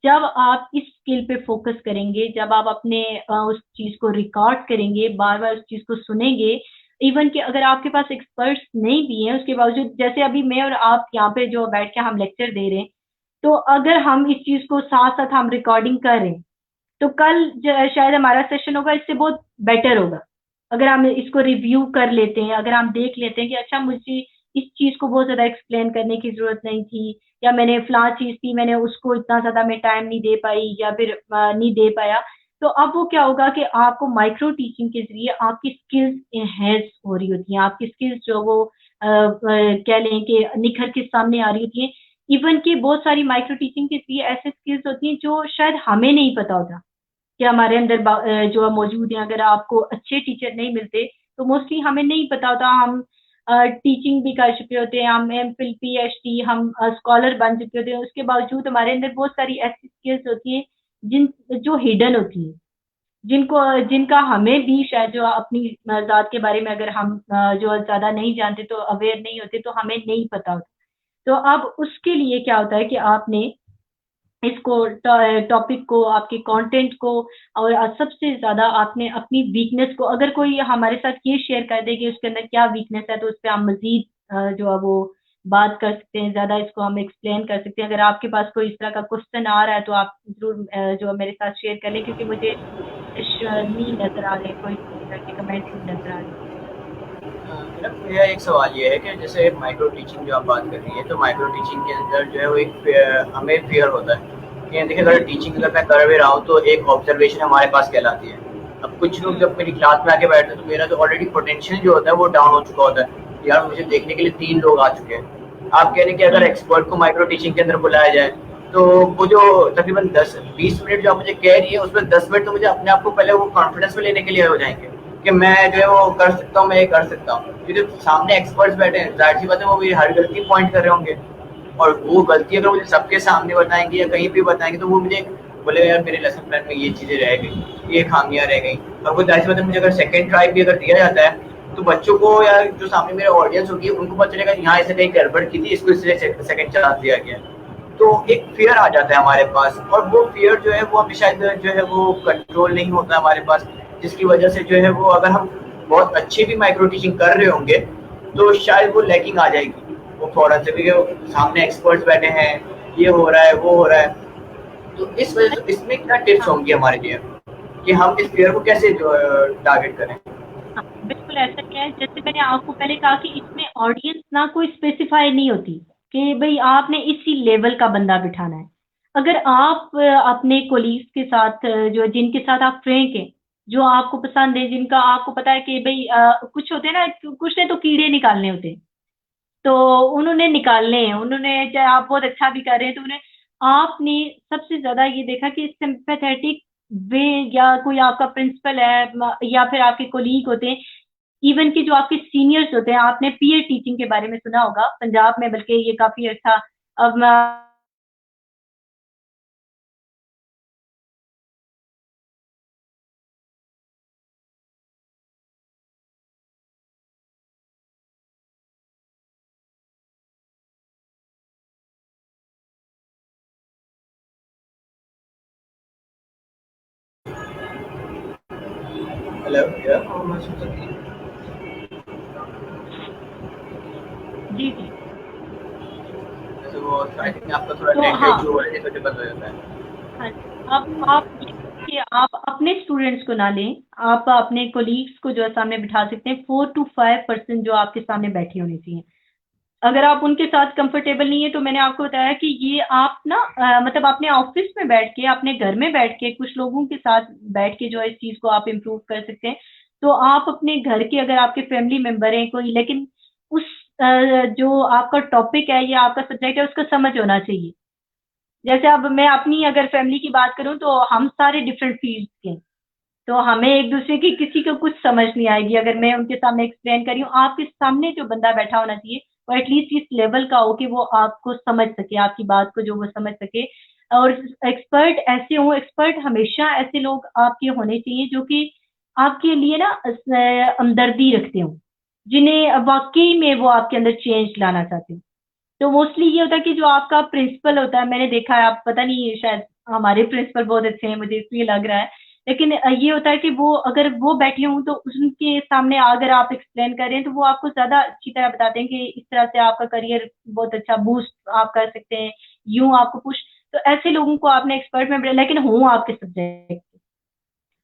जब आप इस स्किल पे फोकस करेंगे, जब आप अपने उस चीज को रिकॉर्ड करेंगे, बार बार उस चीज को सुनेंगे, इवन कि अगर आपके पास एक्सपर्ट्स नहीं भी हैं उसके बावजूद, जैसे अभी मैं और आप यहाँ पे जो बैठ के हम लेक्चर दे रहे हैं, तो अगर हम इस चीज को साथ साथ हम रिकॉर्डिंग कर रहे हैं, तो कल शायद हमारा सेशन होगा इससे बहुत बेटर होगा। अगर हम इसको रिव्यू कर लेते हैं, अगर हम देख लेते हैं कि अच्छा, मुझे इस चीज को बहुत ज्यादा एक्सप्लेन करने की जरूरत नहीं थी, या मैंने फलां चीज थी, मैंने उसको इतना ज्यादा मैं टाइम नहीं दे पाई, या फिर नहीं दे पाया, तो अब वो क्या होगा कि आपको माइक्रो टीचिंग के जरिए आपकी स्किल्स एनहेंस हो रही होती हैं, आपकी स्किल्स जो वो कह लें कि निखर के सामने आ रही होती हैं। इवन कि बहुत सारी माइक्रो टीचिंग के जरिए ऐसे स्किल्स होती हैं जो शायद हमें नहीं पता होता कि हमारे अंदर जो मौजूद हैं। अगर आपको अच्छे टीचर नहीं मिलते तो मोस्टली हमें नहीं पता होता। हम टीचिंग भी कर चुके होते हैं, हम एमफिल पीएचडी, हम स्कॉलर बन चुके होते हैं, उसके बावजूद हमारे अंदर बहुत सारी ऐसी स्किल्स होती हैं जिन जो हिडन होती हैं, जिनको जिनका हमें भी शायद जो अपनी ज़ात के बारे में अगर हम जो ज़्यादा नहीं जानते, तो अवेयर नहीं होते, तो हमें नहीं पता होता। तो अब उसके लिए क्या होता है कि आपने इसको टॉपिक को, आपके कंटेंट को, और सबसे ज़्यादा आपने अपनी वीकनेस को, अगर कोई हमारे साथ ये शेयर कर दे कि उसके अंदर क्या वीकनेस है, तो उस पे हम मज़ीद जो है वो बात कर सकते हैं, ज़्यादा इसको हम एक्सप्लेन कर सकते हैं। अगर आपके पास कोई इस तरह का क्वेश्चन आ रहा है तो आप ज़रूर जो है मेरे साथ शेयर कर लें, क्योंकि मुझे नहीं नज़र आ रहे, कोई इस तरह के कमेंट्स नहीं नज़र आ रहे। मेरा एक सवाल ये है कि जैसे माइक्रो टीचिंग जो आप बात कर रही है, तो माइक्रो टीचिंग के अंदर जो है वो एक हमें फियर होता है कि देखिए अगर टीचिंग अगर मैं कर भी रहा हूँ तो एक ऑब्जर्वेशन हमारे पास कहलाती है। अब कुछ लोग जब मेरी क्लास में आके बैठते हैं तो मेरा तो ऑलरेडी पोटेंशियल जो होता है वो डाउन हो चुका होता है, यार मुझे देखने के लिए 3 लोग आ चुके हैं। आप कह रहे हैं कि अगर एक्सपर्ट को माइक्रो टीचिंग के अंदर बुलाया जाए तो वो जो तकरीबन 10-20 मिनट जो आप मुझे कह रही है उसमें 10 मिनट तो मुझे अपने आप को पहले वो कॉन्फिडेंस में लेने के लिए हो जाएंगे कि मैं जो है वो कर सकता हूँ, मैं ये कर सकता हूँ, क्योंकि सामने एक्सपर्ट्स बैठे हैं, जाहिर सी बात है वो मेरी हर गलती पॉइंट कर रहे होंगे, और वो गलती अगर मुझे सबके सामने बताएंगे या कहीं भी बताएंगे तो वो मुझे बोले यार मेरे लेसन प्लान में ये चीज़ें रह गई, ये खामियां रह गई। और वो जाहिर सी बात है मुझे अगर सेकेंड ट्राई भी अगर दिया जाता है तो बच्चों को या जो सामने मेरे ऑडियंस होगी उनको पता चलेगा यहाँ ऐसे कहीं गड़बड़ की थी, इसको इसलिए सेकेंड चांस दिया गया। तो एक फियर आ जाता है हमारे पास, और वो फियर जो है वो हमें शायद जो है वो कंट्रोल नहीं होता हमारे पास, जिसकी वजह से जो है वो अगर हम बहुत अच्छी भी माइक्रो टीचिंग कर रहे होंगे तो शायद वो लैकिंग आ जाएगी। वो थोड़ा सा भी सामने एक्सपर्ट्स बैठे हैं, ये हो रहा है वो हो रहा है, तो इस वजह से इसमें क्या टिप्स होंगी हमारे लिए कि हम इस फियर को कैसे जो टारगेट करें? हाँ, बिल्कुल ऐसा क्या है, जैसे मैंने आपको पहले कहा कि इसमें ऑडियंस ना कोई स्पेसिफाई नहीं होती कि भाई आपने इसी लेवल का बंदा बिठाना है। अगर आप अपने कोलीग्स के साथ जो जिनके साथ आप फ्रैंक हैं, जो आपको पसंद है, जिनका आपको पता है कि भाई कुछ होते हैं ना, कुछ ने तो कीड़े निकालने होते हैं, तो उन्होंने निकालने हैं, उन्होंने चाहे आप बहुत अच्छा भी कर रहे हैं तो उन्हें, आपने सबसे ज्यादा ये देखा कि सिंपैथेटिक वे, या कोई आपका प्रिंसिपल है, या फिर आपके कोलीग होते हैं, इवन कि जो आपके सीनियर्स होते हैं। आपने पीयर टीचिंग के बारे में सुना होगा पंजाब में, बल्कि ये काफी अच्छा अब हेलो या मैं सुन सकती हूँ? जी जी। जैसे वो आई थिंक आपका थोड़ा तो नेट हाँ, इशू हो रहा है, जैसे बंद हो जाता है। हाँ, अब आप ये कि आप अपने स्टूडेंट्स को ना लें, आप अपने कोलीग्स को जो है सामने बिठा सकते हैं। 4 to 5% जो आपके सामने बैठे होने चाहिए। अगर आप उनके साथ कंफर्टेबल नहीं है, तो मैंने आपको बताया कि ये आप ना मतलब अपने ऑफिस में बैठ के, अपने घर में बैठ के, कुछ लोगों के साथ बैठ के जो है इस चीज को आप इम्प्रूव कर सकते हैं। तो आप अपने घर के, अगर आपके फैमिली मेंबर हैं कोई, लेकिन उस जो आपका टॉपिक है या आपका सब्जेक्ट है उसका समझ होना चाहिए। जैसे अब मैं अपनी अगर फैमिली की बात करूं तो हम सारे डिफरेंट फील्ड्स के हैं। तो हमें एक दूसरे की किसी को कुछ समझ नहीं आएगी अगर मैं उनके सामने एक्सप्लेन करी हूँ। आपके सामने जो बंदा बैठा होना चाहिए वो एटलीस्ट इस लेवल का हो कि वो आपको समझ सके, आपकी बात को जो वो समझ सके। और एक्सपर्ट ऐसे हों, एक्सपर्ट हमेशा ऐसे लोग आपके होने चाहिए जो कि आपके लिए ना हमदर्दी रखते हो, जिन्हें वाकई में वो आपके अंदर चेंज लाना चाहते हो। तो मोस्टली ये होता है कि जो आपका प्रिंसिपल होता है, मैंने देखा है, आप पता नहीं शायद हमारे प्रिंसिपल बहुत अच्छे हैं मुझे इसलिए लग रहा है, लेकिन ये होता है कि वो अगर वो बैठे हों तो उनके सामने अगर आप एक्सप्लेन कर रहे हैं तो वो आपको ज्यादा अच्छी तरह बताते हैं कि इस तरह से आपका करियर बहुत अच्छा बूस्ट आप कर सकते हैं, यूं आपको पुश। तो ऐसे लोगों को आपने एक्सपर्ट में, लेकिन हूँ आपके सब्जेक्ट,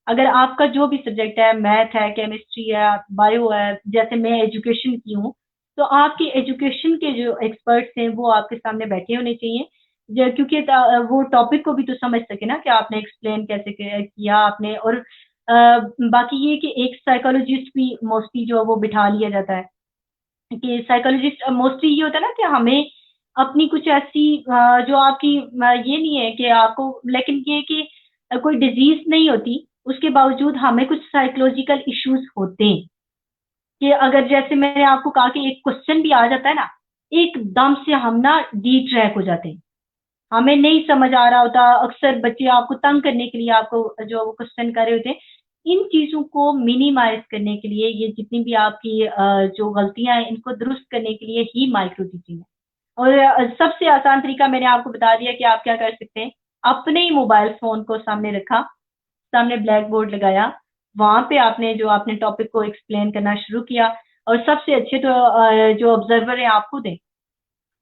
अगर आपका जो भी सब्जेक्ट है, मैथ है, केमिस्ट्री है, बायो है, जैसे मैं एजुकेशन की हूँ, तो आपके एजुकेशन के जो एक्सपर्ट्स हैं वो आपके सामने बैठे होने चाहिए, क्योंकि वो टॉपिक को भी तो समझ सके ना कि आपने एक्सप्लेन कैसे किया आपने। और बाकी ये कि एक साइकोलॉजिस्ट भी मोस्टली जो है वो बिठा लिया जाता है कि साइकोलॉजिस्ट मोस्टली ये होता है ना कि हमें अपनी कुछ ऐसी जो आपकी ये नहीं है कि आपको, लेकिन ये कि कोई डिजीज नहीं होती, उसके बावजूद हमें कुछ साइकोलॉजिकल इश्यूज होते हैं कि अगर जैसे मैंने आपको कहा कि एक क्वेश्चन भी आ जाता है ना, एकदम से हम ना डी ट्रैक हो जाते हैं, हमें नहीं समझ आ रहा होता। अक्सर बच्चे आपको तंग करने के लिए आपको जो क्वेश्चन कर रहे होते हैं। इन चीजों को मिनिमाइज करने के लिए, ये जितनी भी आपकी जो गलतियां हैं इनको दुरुस्त करने के लिए ही माइक्रो टीचिंग है। और सबसे आसान तरीका मैंने आपको बता दिया कि आप क्या कर सकते हैं। अपने ही मोबाइल फोन को सामने रखा, सामने ब्लैक बोर्ड लगाया, वहां पे आपने जो आपने टॉपिक को एक्सप्लेन करना शुरू किया। और सबसे अच्छे तो जो ऑब्जर्वर है आप खुद हैं,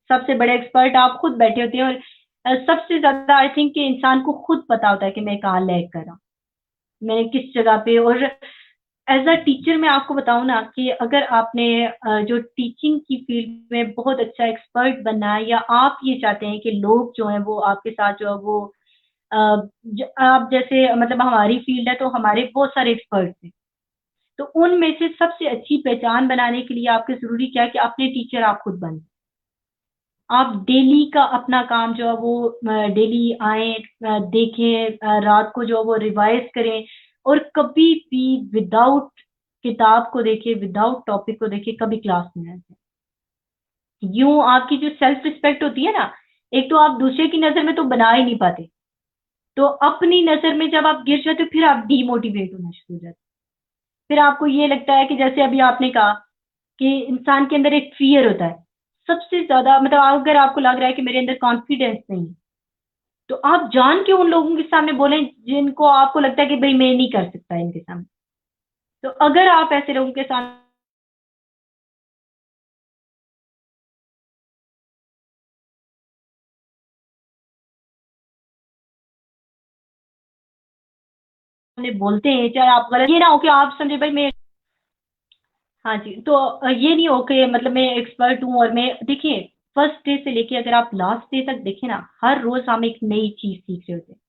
सबसे बड़े एक्सपर्ट आप खुद बैठे होते हैं। और सबसे ज्यादा आई थिंक कि इंसान को खुद पता होता है कि मैं कहाँ लैग कर रहा हूँ, मैंने किस जगह पे। और एज अ टीचर मैं आपको बताऊं ना कि अगर आपने जो टीचिंग की फील्ड में बहुत अच्छा एक्सपर्ट बनना है, या आप ये चाहते हैं कि लोग जो हैं वो आपके साथ जो है वो अ, आप जैसे मतलब हमारी फील्ड है तो हमारे बहुत सारे एक्सपर्ट्स हैं, तो उनमें से सबसे अच्छी पहचान बनाने के लिए आपके जरूरी क्या है कि अपने टीचर आप खुद बने। आप डेली का अपना काम जो है वो डेली आए, देखें, रात को जो है वो रिवाइज करें। और कभी भी विदाउट किताब को देखे, विदाउट टॉपिक को देखे कभी क्लास में आए। यूं आपकी जो सेल्फ रिस्पेक्ट होती है ना, एक तो आप दूसरे की नजर में तो बना ही नहीं पाते, तो अपनी नजर में जब आप गिर जाते हो फिर आप डीमोटिवेट होना शुरू हो जाते हो। फिर आपको ये लगता है कि जैसे अभी आपने कहा कि इंसान के अंदर एक फियर होता है सबसे ज्यादा, मतलब अगर आपको लग रहा है कि मेरे अंदर कॉन्फिडेंस नहीं है, तो आप जान के उन लोगों के सामने बोलें जिनको आपको लगता है कि भाई मैं नहीं कर सकता इनके सामने। तो अगर आप ऐसे लोगों के सामने बोलते हैं, चाहे आप गलत, ये ना हो कि आप समझे भाई मैं, हाँ जी, तो ये नहीं हो कि मतलब मैं एक्सपर्ट हूँ। और मैं देखिए, फर्स्ट डे से लेके अगर आप लास्ट डे तक देखें ना, हर रोज हम एक नई चीज सीख रहे होते हैं।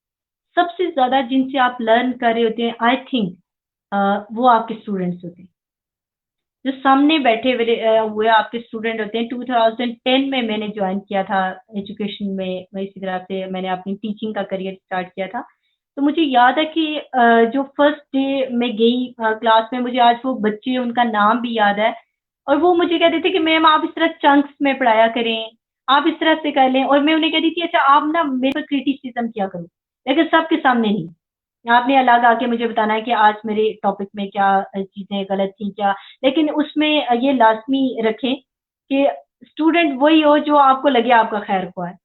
सबसे ज्यादा जिनसे आप लर्न कर रहे होते हैं आई थिंक वो आपके स्टूडेंट्स होते हैं, जो सामने बैठे हुए आपके स्टूडेंट होते हैं। 2010 में मैंने ज्वाइन किया था एजुकेशन में, इसी तरह से मैंने अपनी टीचिंग का करियर स्टार्ट किया था। तो मुझे याद है कि जो फर्स्ट डे में गई क्लास में, मुझे आज वो बच्चे उनका नाम भी याद है। और वो मुझे कहते थे कि मैम आप इस तरह चंक्स में पढ़ाया करें, आप इस तरह से कर लें। और मैं उन्हें कहती थी अच्छा आप ना मेरे पर क्रिटिसिज्म किया करो, लेकिन सबके सामने नहीं। आपने अलग आके मुझे बताना है कि आज मेरे टॉपिक में क्या चीजें गलत थी क्या। लेकिन उसमें ये लाजमी रखें कि स्टूडेंट वही हो जो आपको लगे आपका खैर ख्वाह है।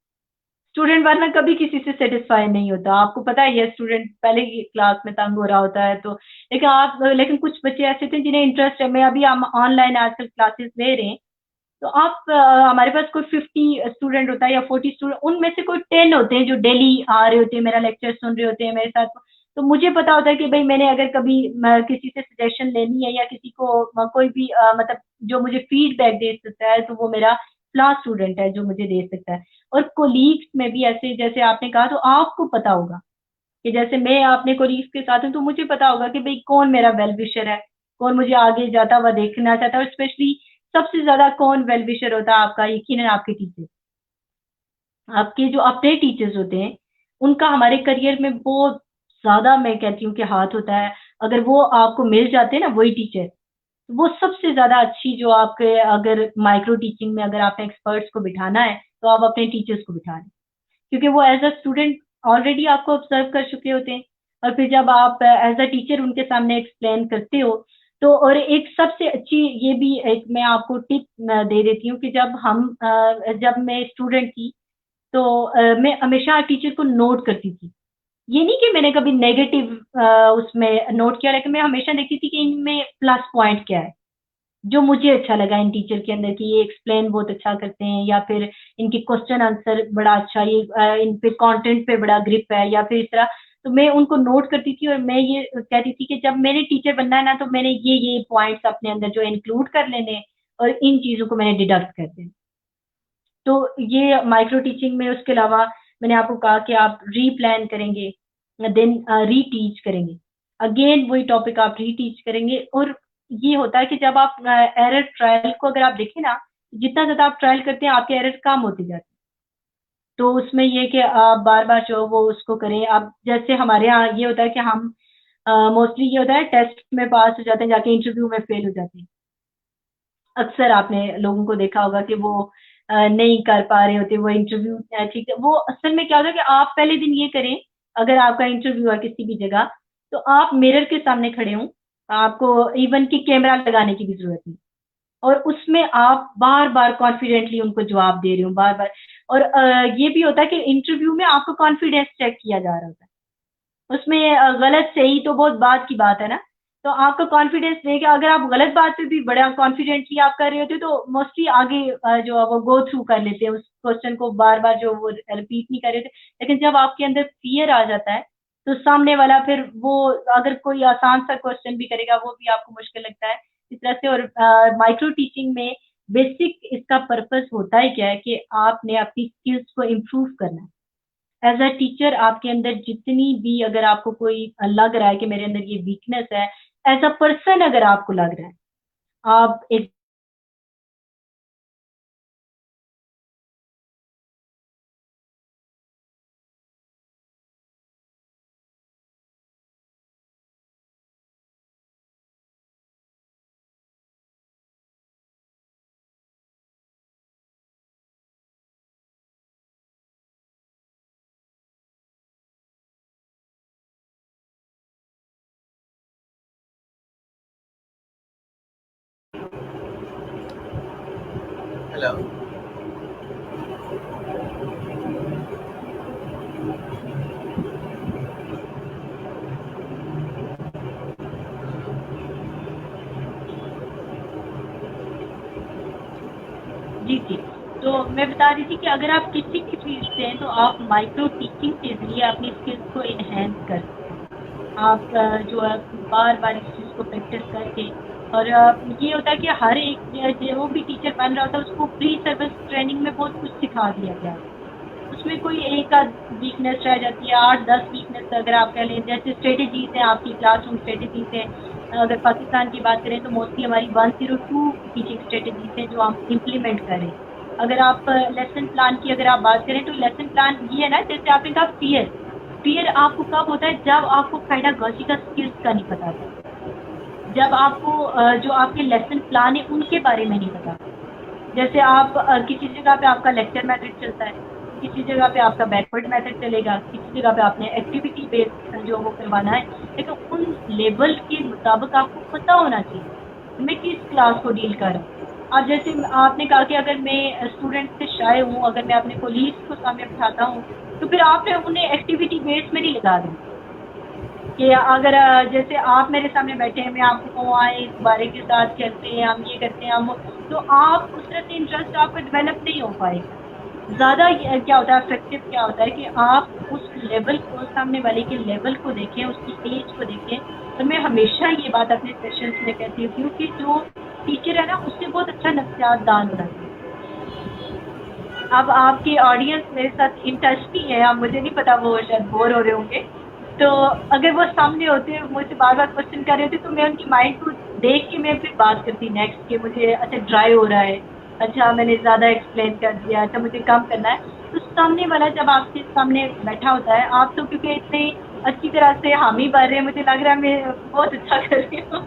स्टूडेंट वरना कभी किसी से सेटिस्फाई नहीं होता, आपको पता है ये स्टूडेंट पहले की क्लास में तंग हो रहा होता है। तो लेकिन कुछ बच्चे ऐसे थे जिन्हें इंटरेस्ट है। मैं अभी हम ऑनलाइन आजकल क्लासेस ले रहे हैं, तो आप हमारे पास कोई 50 स्टूडेंट होता है या 40 स्टूडेंट, उनमें से कोई 10 होते हैं जो डेली आ रहे होते हैं, मेरा लेक्चर सुन रहे होते हैं मेरे साथ। तो मुझे पता होता है कि भाई मैंने अगर कभी किसी से सजेशन लेनी है या किसी को कोई भी मतलब जो मुझे फीडबैक दे सकता है, तो वो मेरा क्लास स्टूडेंट है जो मुझे दे सकता है। और कोलीग्स में भी ऐसे जैसे आपने कहा, तो आपको पता होगा कि जैसे मैं अपने कोलीग्स के साथ हूँ तो मुझे पता होगा कि भाई कौन मेरा वेल विशर है, कौन मुझे आगे जाता हुआ देखना चाहता है। और स्पेशली सबसे ज्यादा कौन वेल विशर होता है आपका? यकीनन आपके टीचर। आपके जो अपने टीचर्स होते हैं, उनका हमारे करियर में बहुत ज़्यादा मैं कहती हूँ कि हाथ होता है। अगर वो आपको मिल जाते हैं ना वही टीचर, वो सबसे ज़्यादा अच्छी जो आपके अगर माइक्रो टीचिंग में अगर आपने एक्सपर्ट्स को बिठाना है, तो आप अपने टीचर्स को बिठा लें। क्योंकि वो एज़ अ स्टूडेंट ऑलरेडी आपको ऑब्ज़र्व कर चुके होते हैं और फिर जब आप एज़ अ टीचर उनके सामने एक्सप्लेन करते हो, तो और एक सबसे अच्छी ये भी एक मैं आपको टिप दे देती हूँ कि जब मैं स्टूडेंट थी तो मैं हमेशा टीचर को नोट करती थी। ये नहीं कि मैंने कभी नेगेटिव उसमें नोट किया, लेकिन मैं हमेशा देखती थी कि इनमें प्लस पॉइंट क्या है, जो मुझे अच्छा लगा इन टीचर के अंदर कि ये एक्सप्लेन बहुत अच्छा करते हैं, या फिर इनके क्वेश्चन आंसर बड़ा अच्छा, ये इन पे कंटेंट पे बड़ा ग्रिप है, या फिर इस तरह। तो मैं उनको नोट करती थी और मैं ये कहती थी कि जब मैंने टीचर बनना है ना, तो मैंने ये पॉइंट्स अपने अंदर जो इंक्लूड कर लेने हैं और इन चीज़ों को मैंने डिडक्ट कर देना। तो ये माइक्रो टीचिंग में उसके अलावा मैंने आपको कहा कि आप रीप्लान करेंगे, देन रीटीच करेंगे। अगेन वही टॉपिक आप रीटीच करेंगे। और ये होता है कि जब आप एरर ट्रायल को अगर आप देखें ना, जितना ज़्यादा आप ट्रायल करते हैं आपके एरर कम होते जाते हैं। तो उसमें ये कि आप बार-बार जो वो उसको करें। अब जैसे हमारे यहाँ ये होता है कि हम मोस्टली ये होता है टेस्ट में पास हो जाते हैं, जाके इंटरव्यू में फेल हो जाते हैं। अक्सर आपने लोगों को देखा होगा कि वो नहीं कर पा रहे होते वो इंटरव्यू। ठीक है, वो असल में क्या होता है कि आप पहले दिन ये करें, अगर आपका इंटरव्यू है किसी भी जगह, तो आप मिरर के सामने खड़े हों, आपको इवन कि कैमरा लगाने की भी ज़रूरत नहीं, और उसमें आप बार-बार कॉन्फिडेंटली उनको जवाब दे रहे हो, बार-बार। और ये भी होता है कि इंटरव्यू में आपको कॉन्फिडेंस चेक किया जा रहा होता है। उसमें गलत सही तो बहुत बाद की बात है ना। तो आपका कॉन्फिडेंस देगा, अगर आप गलत बात पे भी बड़ा कॉन्फिडेंटली आप कर रहे होते हो, तो मोस्टली आगे जो है वो गो थ्रू कर लेते हैं उस क्वेश्चन को, बार-बार जो वो रिपीट नहीं कर रहे थे। लेकिन जब आपके अंदर फ़ियर आ जाता है, तो सामने वाला फिर वो अगर कोई आसान सा क्वेश्चन भी करेगा, वो भी आपको मुश्किल लगता है। इस तरह से। और माइक्रो टीचिंग में बेसिक इसका पर्पस होता ही क्या है कि आपने अपनी स्किल्स को इम्प्रूव करना है। एज अ टीचर आपके अंदर जितनी भी, अगर आपको कोई लग रहा है कि मेरे अंदर ये वीकनेस है, एज अ पर्सन अगर आपको लग रहा है, आप एक हेलो। जी, जी। तो मैं बता रही थी कि अगर आप किसी भी फील्ड से हैं, तो आप माइक्रो टीचिंग के ज़रिए अपनी स्किल्स को एनहांस कर सकते हैं। आप जो है बार-बार इस चीज़ को प्रैक्टिस करके। और ये होता है कि हर एक जो भी टीचर बन रहा होता है, उसको प्री सर्विस ट्रेनिंग में बहुत कुछ सिखा दिया गया है। उसमें कोई एक आध वीकनेस रह जाती है, 8-10 वीकनेस अगर आप कह लें। जैसे स्ट्रेटेजीज़ हैं आपकी, क्लासरूम स्ट्रेटेजीज़ हैं। अगर पाकिस्तान की बात करें तो मोस्टली हमारी 102 टीचिंग स्ट्रेटेजीज़ हैं जो हम इम्प्लीमेंट कर रहे हैं। अगर आप लेसन प्लान की अगर आप बात करें, तो लेसन प्लान ये है ना, जैसे आपने कहा फ़ियर। फ़ियर आपको कब होता है? जब आपको कायदा-गौशी का स्किल्स का नहीं पता था। जब आपको जो आपके लेसन प्लान है उनके बारे में नहीं पता। जैसे आप किसी जगह पे आपका लेक्चर मेथड चलता है, किसी जगह पे आपका बैकवर्ड मेथड चलेगा, किसी जगह पे आपने एक्टिविटी बेस्ड जो वो करवाना है, लेकिन उन लेवल के मुताबिक आपको पता होना चाहिए मैं किस क्लास को डील कर रहा हूँ। अब जैसे आपने कहा कि अगर मैं स्टूडेंट से शाय हूँ, अगर मैं अपने कोलीग्स को सामने बिठाता हूँ, तो फिर आपने उन्हें एक्टिविटी बेस्ड में नहीं लगा देना कि अगर जैसे आप मेरे सामने बैठे हैं, मैं आपको कहूँ आए इस बारे के साथ चलते हैं, हम ये करते हैं, हम तो आप उस तरह से इंटरेस्ट आपका डेवलप नहीं हो पाएगा। ज़्यादा क्या होता है, इफेक्टिव क्या होता है कि आप उस लेवल को, सामने वाले के लेवल को देखें, उसकी एज को देखें। तो मैं हमेशा ये बात अपने सेशंस में कहती हूँ कि जो टीचर है ना, उससे बहुत अच्छा नफ्सियात दान होना चाहिए। अब आपके ऑडियंस मेरे साथ इन टच नहीं है, अब मुझे नहीं पता, वो शायद बोर हो रहे होंगे। तो अगर वो सामने होते मुझसे बार बार क्वेश्चन कर रहे थे तो मैं उनकी माइंड को देख के मैं फिर बात करती नेक्स्ट कि मुझे अच्छा ड्राई हो रहा है, अच्छा मैंने ज़्यादा एक्सप्लेन कर दिया, अच्छा मुझे कम करना है। तो सामने वाला जब आपके सामने बैठा होता है, आप तो क्योंकि इतनी अच्छी तरह से हामी भर रहे हैं, मुझे लग रहा है मैं बहुत अच्छा कर रही हूँ।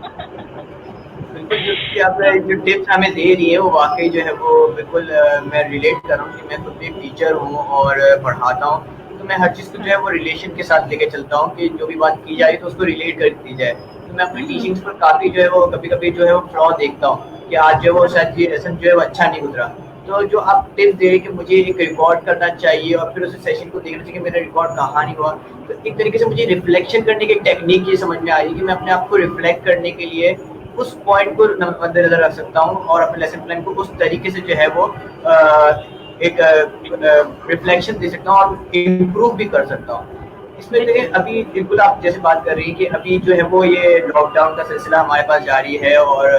बिल्कुल, जो कि आप जो टिप्स हमें दे रही है वो वाक़ई जो है वो बिल्कुल मैं रिलेट कर रहा हूँ कि मैं खुद भी टीचर हूँ और पढ़ाता हूँ। तो मैं हर चीज़ को जो है वो रिलेशन के साथ लेके चलता हूँ कि जो भी बात की जाए तो उसको रिलेट कर दी जाए। तो मैं अपनी टीचिंग्स पर काफ़ी जो है वो कभी-कभी जो है वो फ्लॉ देखता हूँ कि आज जो है वो शायद ये लेसन जो है वो अच्छा नहीं गुज़रा। तो जो आप टिप्स दे रहे हैं कि मुझे एक रिकॉर्ड करना चाहिए और फिर उस सेशन को देखना चाहिए कि मेरा रिकॉर्ड कहाँ नहीं हुआ। तो एक तरीके से मुझे रिफ्लेक्शन करने की एक टेक्निक ये समझ में आ रही है कि मैं अपने आप को रिफ्लेक्ट करने के लिए उस पॉइंट को मद्देनजर रख सकता हूँ और अपने लेसन प्लान को उस तरीके से जो है वो एक रिफ्लेक्शन दे सकता हूँ और इम्प्रूव भी कर सकता हूँ। इसमें देखिए अभी बिल्कुल आप जैसे बात कर रही हैं कि अभी जो है वो ये लॉकडाउन का सिलसिला हमारे पास जारी है और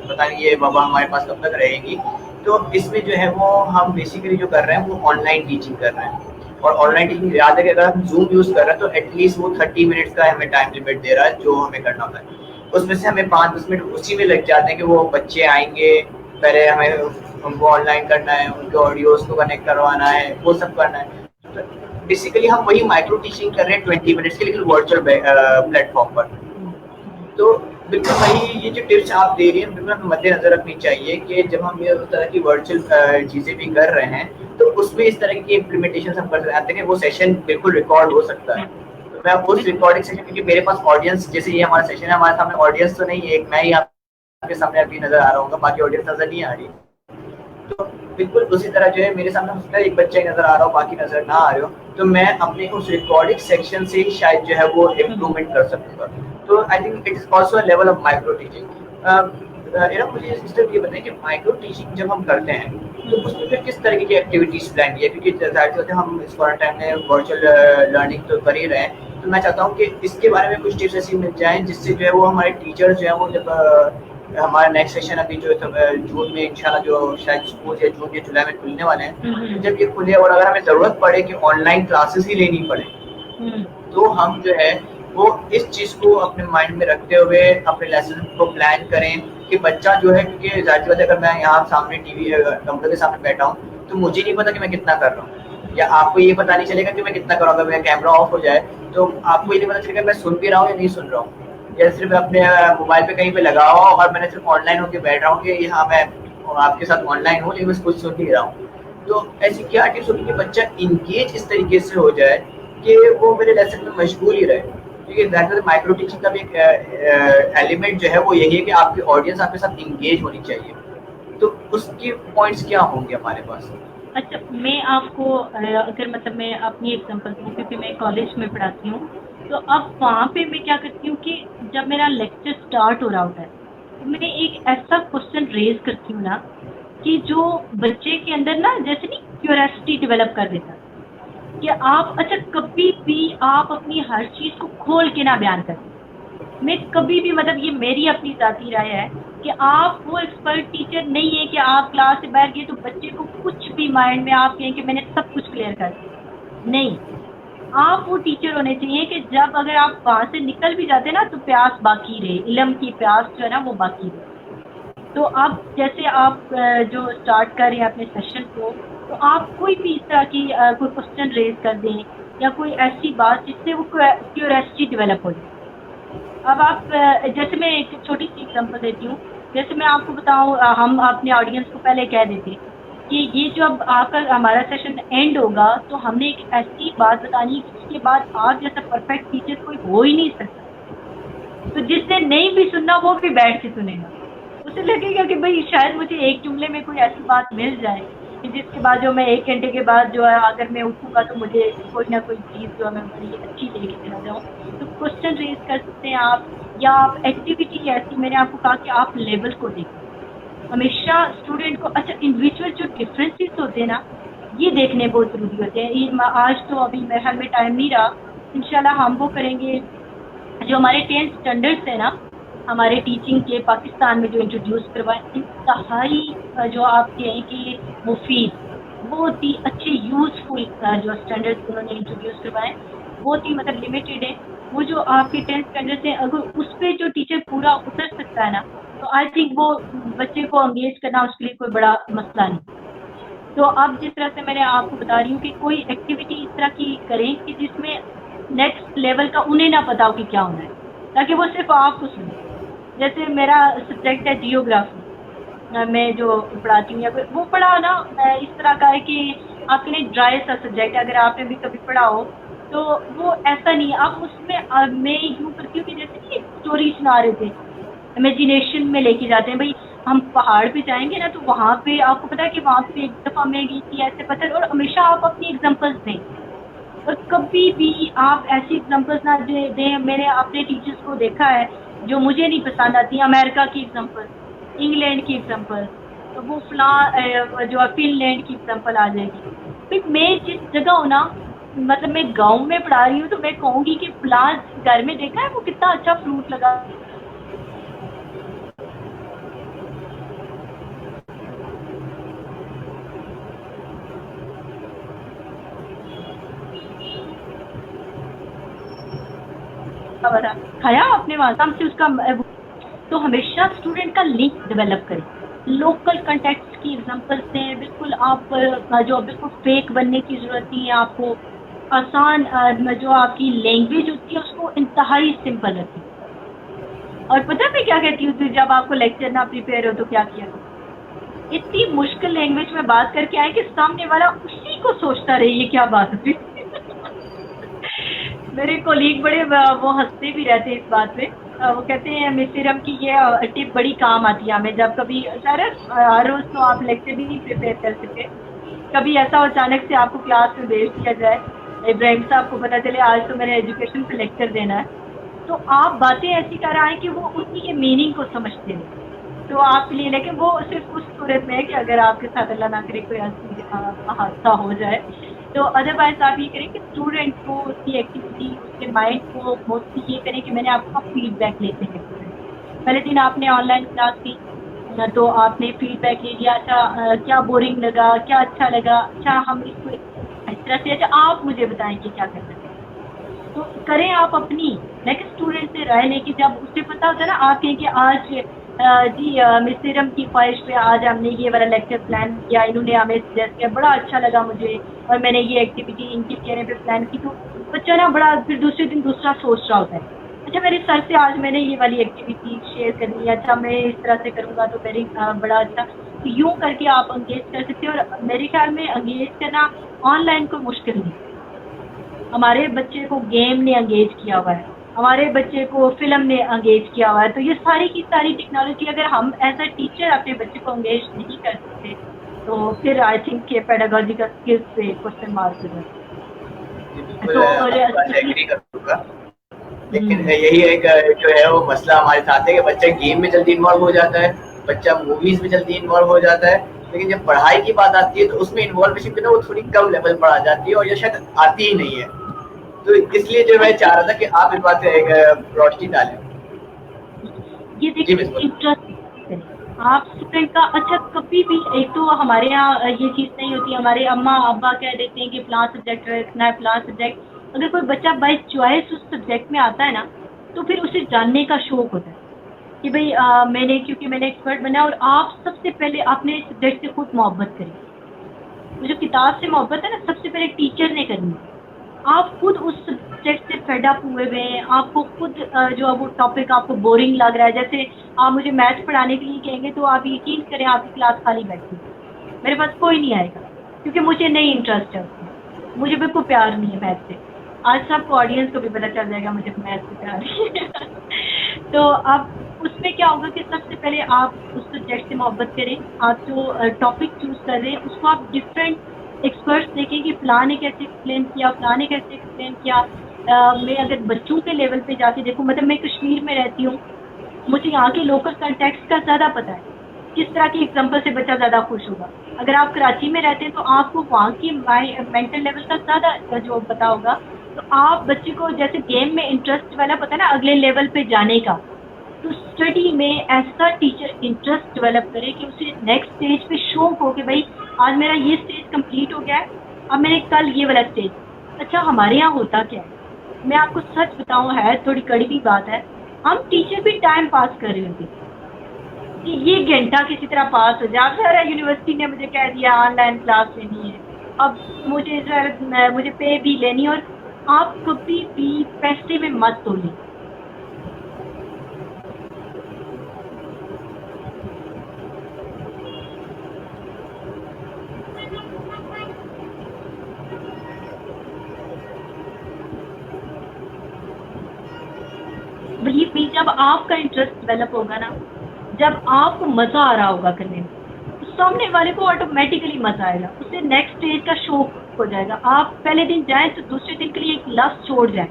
पता नहीं ये वबा हमारे पास कब तक रहेगी। तो इसमें जो है वो हम बेसिकली जो कर रहे हैं वो ऑनलाइन टीचिंग कर रहे हैं और ऑनलाइन टीचिंग याद है कि अगर हम जूम यूज़ कर रहे हैं तो एटलीस्ट वो 30 मिनट्स का हमें टाइम लिमिट दे रहा है जो हमें करना होता है। उसमें से हमें 5-10 मिनट उसी में लग जाते हैं कि वो बच्चे आएंगे, पहले हमें उनको ऑनलाइन करना है, उनके ऑडियोज को कनेक्ट करवाना है, वो सब करना है। तो बेसिकली हम वही माइक्रो टीचिंग कर रहे हैं 20 मिनट्स की, लेकिन वर्चुअल प्लेटफॉर्म पर। तो बिल्कुल वही ये जो टिप्स आप दे रही हैं बिल्कुल हमें मद्देनजर रखनी चाहिए कि जब हम ये उस तरह की वर्चुअल चीज़ें भी कर रहे हैं तो उसमें इस तरह की इम्प्लीमेंटेशन हम कर सकते हैं कि वो सेशन बिल्कुल रिकॉर्ड हो सकता है। तो मैं उस रिकॉर्डिंग सेशन क्योंकि मेरे पास ऑडियंस जैसे ये हमारा सेशन है, हमारे सामने ऑडियंस तो नहीं है, एक मैं ही आपके सामने अभी नजर आ रहा हूँ, बाकी ऑडियंस नजर नहीं आ रही। तो बिल्कुल उसी तरह जो है मेरे सामने उसका एक बच्चा ही नजर आ रहा हो, बाकी नजर ना आ रहे हो, तो मैं अपने उस रिकॉर्डिंग सेक्शन से ही शायद जो है वो इम्प्रूवमेंट कर सकूंगा। तो I think it is also a level of micro teaching. मुझे सिस्टर ये बताएं कि माइक्रो टीचिंग जब हम करते हैं तो उसमें फिर किस तरीके की एक्टिविटीज प्लान की है, क्योंकि जाहिर सी बात है हम इस क्वारंटाइन में वर्चुअल लर्निंग तो कर ही रहे हैं। तो मैं चाहता हूँ कि इसके बारे में कुछ टिप्स ऐसी मिल जाएं जिससे जो है वो हमारे टीचर्स जो है वो जब हमारा नेक्स्ट सेशन अभी जो जून में इंशाल्लाह जो शायद स्कूल या जून या जुलाई में खुलने वाले हैं, जब ये खुले और अगर हमें जरूरत पड़े कि ऑनलाइन क्लासेस ही लेनी पड़े तो हम जो है वो इस चीज को अपने माइंड में रखते हुए अपने लेसन को प्लान करें कि बच्चा जो है, क्योंकि जाहिर सी बात है अगर मैं यहाँ सामने टीवी कंप्यूटर के सामने बैठा हूँ तो मुझे नहीं पता कि मैं कितना कर रहा हूँ, या आपको ये पता नहीं चलेगा कि मैं कितना कर रहा हूँ। अगर मेरा कैमरा ऑफ हो जाए तो आपको ये नहीं पता चलेगा मैं सुन भी रहा हूँ या नहीं सुन रहा हूँ, या सिर्फ अपने मोबाइल पे कहीं पे लगा हुआ और मैंने सिर्फ ऑनलाइन होकर बैठ रहा हूँ कि हाँ मैं आपके साथ ऑनलाइन हूँ लेकिन मैं कुछ सुन नहीं रहा हूँ। तो ऐसी क्या टिप्स होगी कि बच्चा इंगेज इस तरीके से हो जाए कि वो मेरे लेसन में मशगूल ही रहे, क्योंकि माइक्रो टीचिंग का भी एक एलिमेंट जो है वो यही है कि आपकी ऑडियंस आपके साथ इंगेज होनी चाहिए। तो उसके पॉइंट्स क्या होंगे हमारे पास? अच्छा, मैं आपको अगर मतलब मैं अपनी एग्जांपल दूँ, क्योंकि मैं कॉलेज में पढ़ाती हूँ, तो अब वहाँ पे मैं क्या करती हूँ कि जब मेरा लेक्चर स्टार्ट हो रहा होता है तो मैं एक ऐसा क्वेश्चन रेज करती हूँ ना कि जो बच्चे के अंदर ना जैसे नहीं क्यूरियोसिटी डेवलप कर देता कि आप अच्छा कभी भी आप अपनी हर चीज़ को खोल के ना बयान करें। मैं कभी भी मतलब ये मेरी अपनी ज़ाती राय है कि आप वो एक्सपर्ट टीचर नहीं है कि आप क्लास से बाहर गए तो बच्चे को कुछ भी माइंड में आप कहें कि मैंने सब कुछ क्लियर कर दिया। नहीं, आप वो टीचर होने चाहिए कि जब अगर आप वहाँ से निकल भी जाते ना तो प्यास बाकी रहे, इल्म की प्यास जो है ना वो बाकी रहे। तो आप जैसे आप जो स्टार्ट कर रहे हैं अपने सेशन को, तो आप कोई भी इस तरह की कोई क्वेश्चन रेज कर दें या कोई ऐसी बात जिससे वो क्यूरियोसिटी डेवलप हो जाए। अब आप जैसे मैं एक छोटी सी एग्जांपल देती हूँ, जैसे मैं आपको बताऊँ, हम अपने ऑडियंस को पहले कह देते कि ये जो अब आपका हमारा सेशन एंड होगा तो हमने एक ऐसी बात बतानी है जिसके बाद आप जैसा परफेक्ट टीचर कोई हो ही नहीं सकता। तो जिसने नहीं भी सुनना वो भी बैठ के सुनेगा, उसे लगेगा कि भाई शायद मुझे एक जुमले में कोई ऐसी बात मिल जाए कि जिसके बाद जो मैं 1 घंटे के बाद जो है अगर मैं उठूँगा तो मुझे कोई ना कोई चीज़ जो है मैं बड़ी अच्छी लेके चला जाऊँ। तो क्वेश्चन रेज कर सकते हैं आप, या आप एक्टिविटी ऐसी, मैंने आपको कहा कि आप लेवल को देखें हमेशा स्टूडेंट को। अच्छा, इंडिविजुअल जो डिफरेंसेस होते हैं ना ये देखने बहुत ज़रूरी होते हैं। ये आज तो अभी मेरे ख्याल में टाइम नहीं रहा, इंशाल्लाह हम वो करेंगे जो हमारे 10 स्टैंडर्ड्स हैं ना हमारे टीचिंग के पाकिस्तान में जो इंट्रोड्यूस करवाएं, इंतहाई जो आप कहें कि मुफीद, बहुत ही अच्छे यूज़फुल जो स्टैंडर्ड्स उन्होंने इंट्रोड्यूस करवाएं। बहुत ही मतलब लिमिटेड है। वो जो आपके 10th स्टैंडर्ड से अगर उस पे जो टीचर पूरा उतर सकता है ना, तो आई थिंक वो बच्चे को एंगेज करना उसके लिए कोई बड़ा मसला नहीं। तो अब जिस तरह से मैंने आपको बता रही हूँ कि कोई एक्टिविटी इस तरह की करें कि जिसमें नेक्स्ट लेवल का उन्हें ना पता हो कि क्या होना है, ताकि वो सिर्फ आपको सुने। जैसे मेरा सब्जेक्ट है जियोग्राफी, मैं जो पढ़ाती हूँ, या वो पढ़ा ना इस तरह का है कि आपके लिए ड्राई सा सब्जेक्ट है, अगर आपने भी कभी पढ़ा हो तो वो ऐसा नहीं है। आप उसमें मैं यूँ करती हूँ कि जैसे कि स्टोरी सुना रहे थे, इमेजिनेशन में लेके जाते हैं। भाई हम पहाड़ पे जाएंगे ना, तो वहाँ पे आपको पता है कि वहाँ पे एक दफ़ा मैं गई थी ऐसे पत्थर, और हमेशा आप अपनी एग्जांपल्स दें, और कभी भी आप ऐसी एग्जांपल्स ना दें। मैंने अपने टीचर्स को देखा है जो मुझे नहीं पसंद आती, अमेरिका की एग्जांपल, इंग्लैंड की एग्जांपल, तो वो जो फिनलैंड की एग्जांपल आ जाएगी। फिर मैं जिस जगह हूँ ना, मतलब मैं गांव में पढ़ा रही हूँ, तो मैं कहूँगी कि प्लांट घर में देखा है वो कितना अच्छा फ्रूट लगा। खाया आपने वहाँ से उसका। तो हमेशा स्टूडेंट का लिंक डेवलप करें, लोकल कंटेक्स्ट की एग्जांपल्स दें। बिल्कुल आप जो बिल्कुल फेक बनने की ज़रूरत नहीं है आपको। आसान जो आपकी लैंग्वेज होती है उसको इंतहाई सिंपल रखें। और पता है मैं क्या कहती हूँ, जब आपको लेक्चर ना प्रिपेयर हो तो क्या किया, इतनी मुश्किल लैंग्वेज में बात करके आए कि सामने वाला उसी को सोचता रहे ये क्या बात हुई। मेरे कोलीग बड़े वो हंसते भी रहते हैं इस बात पे। वो कहते हैं मिस सीरम की ये टिप बड़ी काम आती है हमें, जब कभी सर हर रोज़ तो आप लेक्चर भी नहीं प्रिपेयर कर सकते, कभी ऐसा अचानक से आपको क्लास में भेज दिया जाए, इब्राहिम साहब को पता चले आज तो मैंने एजुकेशन पे लेक्चर देना है, तो आप बातें ऐसी कर आए कि वो उनकी के मीनिंग को समझते हैं। तो आपके लिए, लेकिन वो सिर्फ उस सूरत में है कि अगर आपके साथ अल्लाह ना करे कोई हादसा हो जाए। तो अदरवाइज आप ये करें कि स्टूडेंट को उसकी एक्टिविटी, उसके माइंड को मोस्टली ये करें कि मैंने आपका फीडबैक लेते हैं। पहले दिन आपने ऑनलाइन क्लास की तो आपने फीडबैक ले लिया, अच्छा क्या बोरिंग लगा, क्या अच्छा लगा, अच्छा हम इसको इस तरह से, अच्छा आप मुझे बताएं कि क्या करना है। तो करें आप अपनी, लेकिन स्टूडेंट से राय लेके, जब उससे पता होता है ना, आप कहें कि आज जी मिस सीरम की ख्वाहिश पे आज हमने ये वाला लेक्चर प्लान किया, इन्होंने हमें सजेस्ट किया, बड़ा अच्छा लगा मुझे, और मैंने ये एक्टिविटी इनके कहने पे प्लान की। तो बच्चा ना बड़ा फिर दूसरे दिन दूसरा सोच रहा होता है, अच्छा मेरे सर से आज मैंने ये वाली एक्टिविटी शेयर करनी है, अच्छा मैं इस तरह से करूँगा तो मेरी बड़ा अच्छा। तो यूँ करके आप एंगेज कर सकते हो। और मेरे ख्याल में एंगेज करना ऑनलाइन कोई मुश्किल नहीं। हमारे बच्चे को गेम ने एंगेज किया हुआ है, हमारे बच्चे को फिल्म ने एंगेज किया हुआ है। तो ये सारी की सारी टेक्नोलॉजी अगर हम एज अ टीचर अपने बच्चे को एंगेज नहीं कर सकते, तो फिर आई थिंक के पेडागोजी का स्किल्स पे क्वेश्चन मार्क हो जाता। लेकिन यही एक जो है वो मसला हमारे साथ है कि बच्चा गेम में जल्दी इन्वॉल्व हो जाता है, बच्चा मूवीज में जल्दी इन्वॉल्व हो जाता है, लेकिन जब पढ़ाई की बात आती है तो उसमें इन्वॉल्वेशन जो है वो थोड़ी कम लेवल पर आ जाती है, और ये शायद आती ही नहीं है। तो इसलिए जो मैं चाह रहा था कि आप इस बात पे एक रोशनी डालें। ये देखिए इंटरेस्ट आप स्टूडेंट का, अच्छा कभी भी, एक तो हमारे यहाँ ये चीज़ नहीं होती, हमारे अम्मा अब्बा कह देते हैं कि फलां सब्जेक्ट रखना है, फलां सब्जेक्ट। अगर कोई बच्चा बाय चॉइस उस सब्जेक्ट में आता है ना, तो फिर उसे जानने का शौक होता है कि भाई क्योंकि मैंने एक्सपर्ट बना। और आप सबसे पहले अपने सब्जेक्ट से खुद मोहब्बत करें। वो जो किताब से मोहब्बत है ना, सबसे पहले टीचर ने करनी है। आप खुद उस सब्जेक्ट से फेड अप हुए हुए हैं, आपको खुद जो वो टॉपिक आपको बोरिंग लग रहा है, जैसे आप मुझे मैथ्स पढ़ाने के लिए कहेंगे तो आप यकीन करें आपकी क्लास खाली बैठी, मेरे पास कोई नहीं आएगा, क्योंकि मुझे नहीं इंटरेस्ट है उसमें, मुझे बिल्कुल प्यार नहीं है मैथ से। आज सबको ऑडियंस को भी पता चल जाएगा मुझे मैथ से प्यार नहीं है। तो अब उसमें क्या होगा कि सबसे पहले आप उस सब्जेक्ट से मोहब्बत करें। आप जो टॉपिक चूज़ कर रहे हैं उसको आप डिफरेंट एक्सपर्ट्स देखें कि फलां ने कैसे एक्सप्लेन किया, फलां ने कैसे एक्सप्लेन किया। मैं अगर बच्चों के लेवल पे जाके देखूँ, मतलब मैं कश्मीर में रहती हूँ, मुझे यहाँ के लोकल कंटेक्स्ट का ज़्यादा पता है, किस तरह की एग्जाम्पल से बच्चा ज़्यादा खुश होगा। अगर आप कराची में रहते हैं तो आपको वहाँ की मेंटल लेवल का ज़्यादा जो पता होगा। तो आप बच्चे को जैसे गेम में इंटरेस्ट वाला पता है ना, अगले लेवल पे जाने का, तो स्टडी में ऐसा टीचर इंटरेस्ट डेवलप करे कि उसे नेक्स्ट स्टेज पे शौक हो कि भाई आज मेरा ये स्टेज कंप्लीट हो गया है, अब मैंने कल ये वाला स्टेज। अच्छा हमारे यहाँ होता क्या है, मैं आपको सच बताऊं, है थोड़ी कड़वी बात है, हम टीचर भी टाइम पास कर रहे होते कि ये घंटा किसी तरह पास हो जाए। सर यूनिवर्सिटी ने मुझे कह दिया ऑनलाइन क्लास लेनी है, अब मुझे सर मुझे पे भी लेनी है, और आप कभी भी पैसे में मत तोलें। वही भी जब आपका इंटरेस्ट डेवलप होगा ना, जब आपको मजा आ रहा होगा करने में, तो सामने वाले को ऑटोमेटिकली मजा आएगा, उसे नेक्स्ट स्टेज का शौक हो जाएगा। आप पहले दिन जाए तो दूसरे दिन के लिए एक लफ्ज छोड़ जाए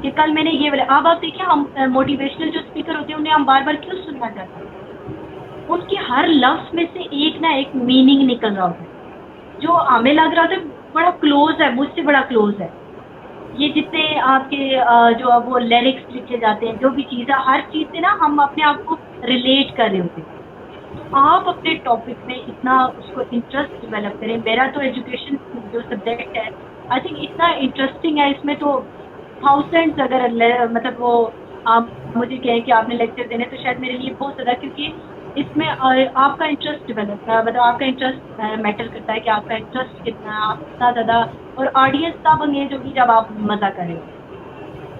कि कल मैंने ये बोला। अब आप देखिए, हम मोटिवेशनल जो स्पीकर होते हैं उन्हें हम बार बार क्यों सुनना चाहते हैं? उनके हर लफ्ज में से एक ना एक मीनिंग निकल रहा होता है, जो हमें लग रहा था बड़ा क्लोज है, मुझसे बड़ा क्लोज है। ये जितने आपके जो अब वो लिरिक्स लिखे जाते हैं, जो भी चीज़ है, हर चीज़ से ना हम अपने आप को रिलेट कर रहे होते हैं। आप अपने टॉपिक में इतना उसको इंटरेस्ट डेवलप करें। मेरा तो एजुकेशन जो सब्जेक्ट है, आई थिंक इतना इंटरेस्टिंग है, इसमें तो थाउजेंड्स अगर मतलब वो आप मुझे कहें कि आपने लेक्चर देने, तो शायद मेरे लिए बहुत ज़्यादा, क्योंकि इसमें आपका इंटरेस्ट डेवलप मतलब आपका इंटरेस्ट मैटर करता है कि आपका इंटरेस्ट कितना है, आप कितना ज़्यादा। और ऑडियंस तब एंगेज होगी जब आप मज़ा करें,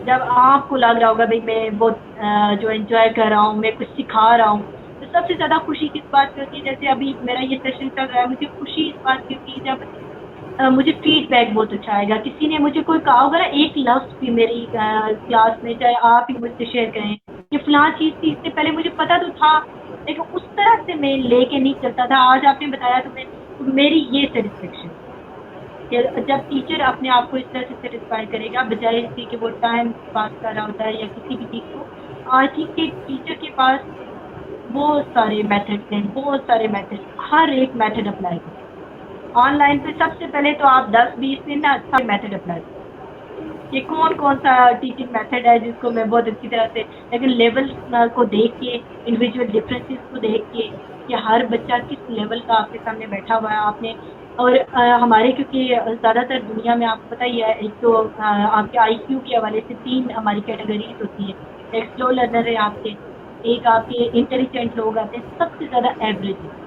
जब आपको लग रहा होगा भाई मैं बहुत जो एंजॉय कर रहा हूँ, मैं कुछ सिखा रहा हूँ। तो सबसे ज़्यादा खुशी किस बात की होती है? जैसे अभी मेरा ये सेशन चल रहा है, मुझे खुशी इस बात की होती है जब मुझे फीडबैक बहुत अच्छा आएगा। किसी ने मुझे कोई कहा होगा ना, एक लफ्ज़ भी मेरी क्लास में, चाहे आप ही मुझसे शेयर करें कि फ़लाँ चीज़ थी, इससे पहले मुझे पता तो था, लेकिन उस तरह से मैं लेके नहीं चलता था। आज आपने बताया तो मेरी ये सेटिस्फेक्शन कि जब टीचर अपने आप को इस तरह से सेटिस्फाई करेगा, बजाय इसके कि वो टाइम पास कर रहा होता है या किसी भी चीज़ को। आज के टीचर के पास बहुत सारे मेथड्स हैं, बहुत सारे मेथड, हर एक मेथड अप्लाई करें। ऑनलाइन पे सबसे पहले तो आप 10-20 दिन ना अच्छा मेथड अप्लाई करें कि कौन सा टीचिंग मेथड है जिसको मैं बहुत अच्छी तरह से, लेकिन लेवल को देख के, इंडिविजुअल डिफरेंसेस को देख के कि हर बच्चा किस लेवल का आपके सामने बैठा हुआ है आपने। और हमारे क्योंकि ज़्यादातर दुनिया में आपको पता ही है, एक तो आपके IQ के हवाले से 3 हमारी कैटेगरीज होती है। एक स्लो लर्नर है आपके, एक आपके इंटेलिजेंट लोग आते हैं, सबसे ज़्यादा एवरेज है।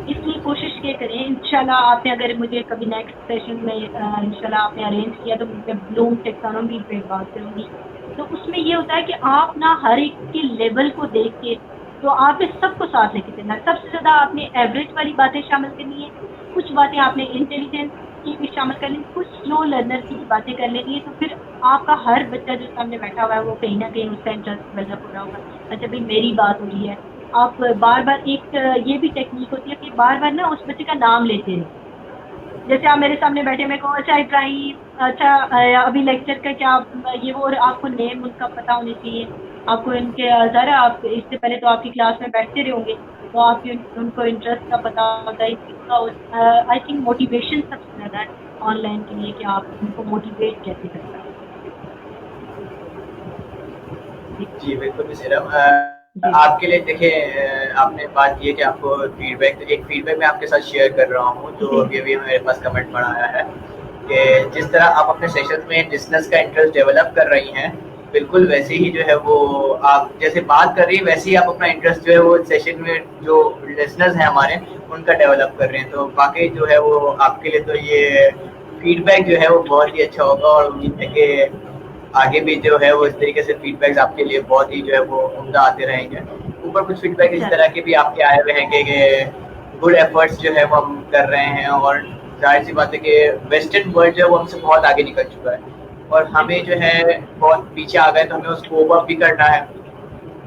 इसलिए कोशिश ये करें, इंशाल्लाह आपने अगर मुझे कभी नेक्स्ट सेशन में इंशाल्लाह आपने अरेंज किया तो मैं ब्लूम टैक्सोनॉमी पे बात करूँगी। तो उसमें ये होता है कि आप ना हर एक के लेवल को देख के, तो आपने सबको साथ लेके चलना है। सबसे ज़्यादा आपने एवरेज वाली बातें शामिल करनी है, कुछ बातें आपने इंटेलिजेंस की भी शामिल करनी है, कुछ स्लो लर्नर की भी बातें कर लेनी है। तो फिर आपका हर बच्चा जो सामने बैठा हुआ है वो कहीं ना कहीं उसका इंटरेस्ट डेवलप हो रहा होगा। अच्छा भाई मेरी बात हो रही है, आप बार बार एक ये भी टेक्निक होती है कि बार बार ना उस बच्चे का नाम लेते रहे। जैसे आप मेरे सामने बैठे, मैं कहूँ अच्छा इब्राहिम, अच्छा अभी लेक्चर का क्या ये वो, और आपको नेम उनका पता होनी चाहिए। आपको इनके ज़रा, आप इससे पहले तो आपकी क्लास में बैठते रहे होंगे, तो आपकी उनको इंटरेस्ट का पता होता है। आई थिंक मोटिवेशन सबसे ज़्यादा है ऑनलाइन के लिए कि आप उनको मोटिवेट कैसे कर सकते हैं। जी बिल्कुल सीरम, आपके लिए देखिए, आपने बात की है कि आपको एक फीडबैक मैं आपके साथ शेयर कर रहा हूँ जो अभी अभी मेरे पास कमेंट में आया है कि जिस तरह आप अपने सेशंस में लिसनर्स का इंटरेस्ट डेवलप कर रही हैं, बिल्कुल वैसे ही जो है वो आप जैसे बात कर रही हैं वैसे ही आप अपना इंटरेस्ट जो है वो सेशन में जो लिसनर्स हैं हमारे उनका डेवलप कर रहे हैं। तो वाकई जो है वो आपके लिए तो ये फीडबैक जो है वो बहुत ही अच्छा होगा, और उम्मीद है कि आगे भी जो है वो इस तरीके से फीडबैक्स आपके लिए बहुत ही जो है वो उम्दा आते रहेंगे। ऊपर कुछ फीडबैक इस तरह के भी आपके आए हुए हैं कि गुड एफर्ट्स जो है वो हम कर रहे हैं, और जाहिर सी बात है कि वेस्टर्न वर्ल्ड जो है वो हमसे बहुत आगे निकल चुका है और हमें जो है बहुत पीछे आ गए, तो हमें उसको ओवर भी करना है।